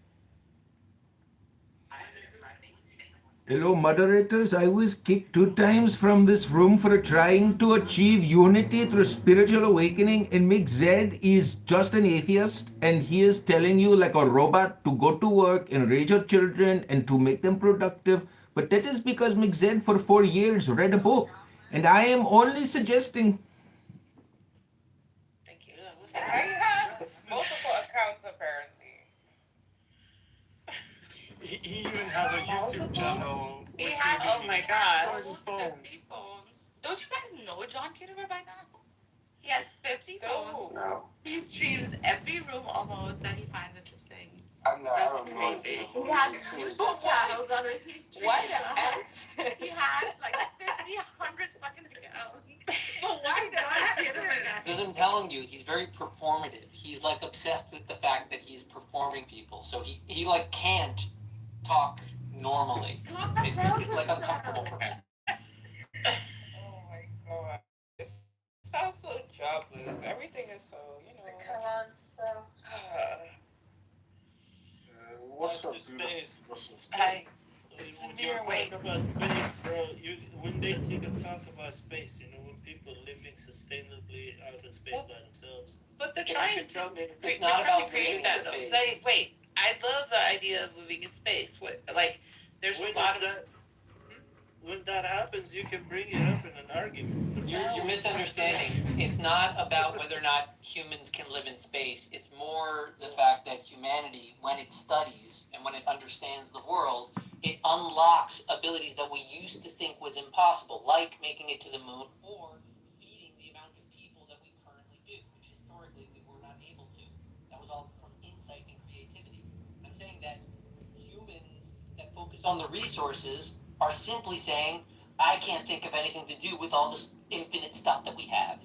to. Hello, moderators. I was kicked 2 times from this room for trying to achieve unity through spiritual awakening. And Mick Z is just an atheist, and he is telling you, like a robot, to go to work and raise your children and to make them productive. But that is because Mick Z, for 4 years, read a book. And I am only suggesting. Thank you. I have multiple accounts apparently. He even has a YouTube channel. He has, oh my god. 30 phones. Don't you guys know John Kitover by now? He has 50 phones. No. He streams every room almost that he finds interesting. I That's don't know. crazy. He has YouTube channels on it. He streams. Why the F? He has like 50, 100 fucking accounts. But why the F? Because I'm telling you, he's very performative. He's like obsessed with the fact that he's performing people. So he like can't talk normally. It's like uncomfortable for him. Oh my god. It sounds so jobless. Everything is so, you know. Come on, bro. What's up, the space? Hi. When you talk about space, bro, when they talk about space, you know, when people living sustainably out in space by themselves. But they're you trying can tell me It's not about create creating that. space. Wait, I love the idea of living in space. There's a lot of. When that happens, you can bring it up in an argument. You're misunderstanding. It's not about whether or not humans can live in space. It's more the fact that humanity, when it studies and when it understands the world, it unlocks abilities that we used to think was impossible, like making it to the moon or feeding the amount of people that we currently do, which historically we were not able to. That was all from insight and creativity. I'm saying that humans that focus on the resources are simply saying, I can't think of anything to do with all this infinite stuff that we have.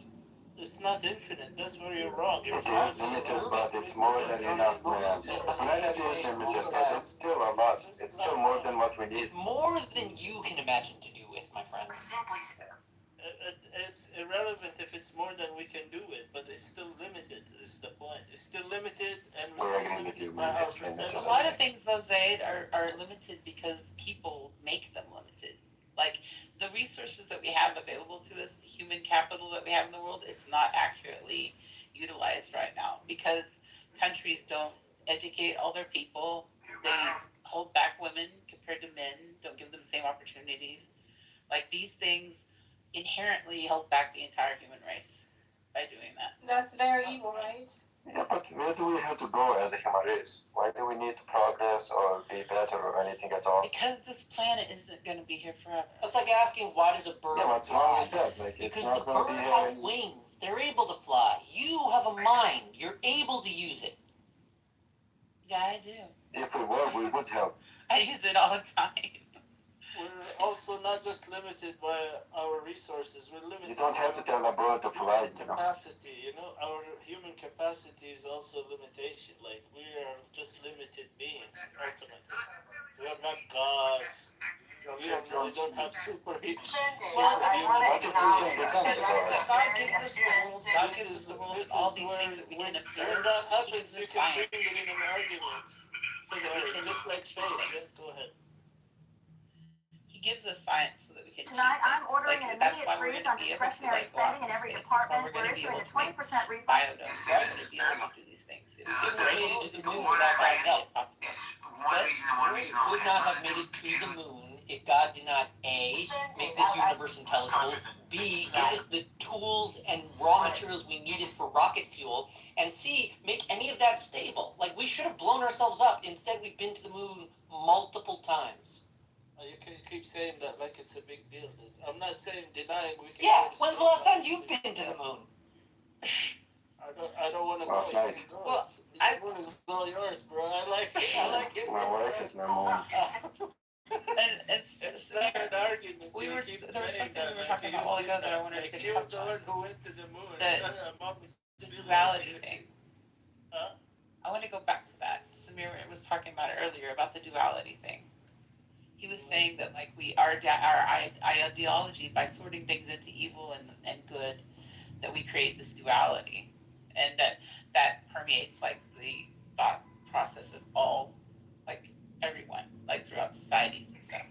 It's not infinite. That's where you're wrong. It is limited, but it's more than enough, man. Humanity is limited, but it's still a lot. It's still more than what we need. It's more than you can imagine to do with, my friend. It's irrelevant if it's more than we can do it, but it's still limited. Is the point? It's still limited, and we're limited by our perception. A lot of things, though, Zaid, are limited because people make them limited. Like, the resources that we have available to us, the human capital that we have in the world, it's not accurately utilized right now because countries don't educate all their people. They hold back women compared to men, don't give them the same opportunities. Like, these things inherently hold back the entire human race by doing that. That's very evil, right? Yeah, but where do we have to go as a human race? Why do we need to progress or be better or anything at all? Because this planet isn't going to be here forever. That's like asking, why does a bird what's wrong with that? Like, because it's not the going to bird be has here. wings. They're able to fly. You have a mind. You're able to use it. Yeah, I do. If we were, we would help. I use it all the time. We're also not just limited by our resources. We're limited. You don't have to tell a bird to fly, you know. Capacity, you know, our human capacity is also a limitation. Like, we are just limited beings, ultimately. We are not gods. We don't have super heat. All these things that we can observe. When that happens, you can bring it in an argument. So that we can just like space. Yes, go ahead. He gives us science so that we can. Tonight, I'm ordering an immediate freeze on discretionary spending in every department. We're issuing a 20% refund. Biodomes. We're going to be able to do these things. We couldn't have made it to the moon without God's help. But we could not have made it to the moon if God did not A, make this universe intelligible, B, give us the tools and raw materials we needed for rocket fuel, and C, make any of that stable. Like, we should have blown ourselves up. Instead, we've been to the moon multiple times. You keep saying that like it's a big deal. I'm not saying denying we can. Yeah, when's the last time you've been to the moon? I don't want to Last go. night. Well, the moon is all yours, bro. I like it. I like it. My wife is my mom. And It's not an argument. There was keep something saying we were talking about a while ago that I wanted to you're talk the about. one who went to the moon. The duality thing. Huh? I want to go back to that. Samir was talking about it earlier about the duality thing. He was saying that like our ideology, by sorting things into evil and good, that we create this duality, and that permeates like the thought process of all, like everyone, like throughout societies and stuff.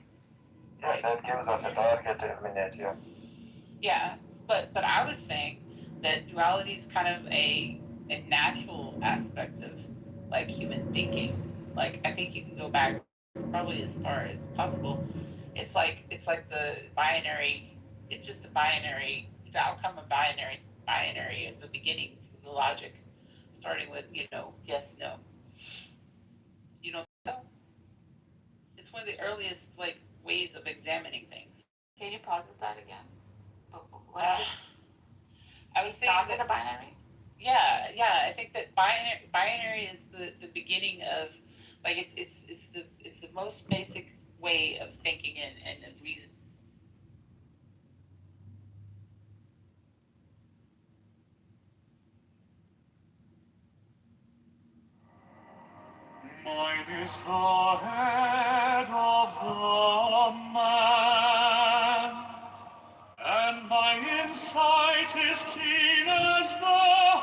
Yeah, that gives us a target to eliminate, yeah. Yeah, but I was saying that duality is kind of a natural aspect of like human thinking. Like I think you can go back probably as far as possible. It's like the binary. It's just a binary. The outcome of binary at the beginning, the logic, starting with yes, no. So it's one of the earliest like ways of examining things. Can you pause with that again? I was saying that a binary? Yeah, I think that binary is the beginning of like it's the most basic way of thinking and of reason. Mine is the head of the man, and my insight is keen as the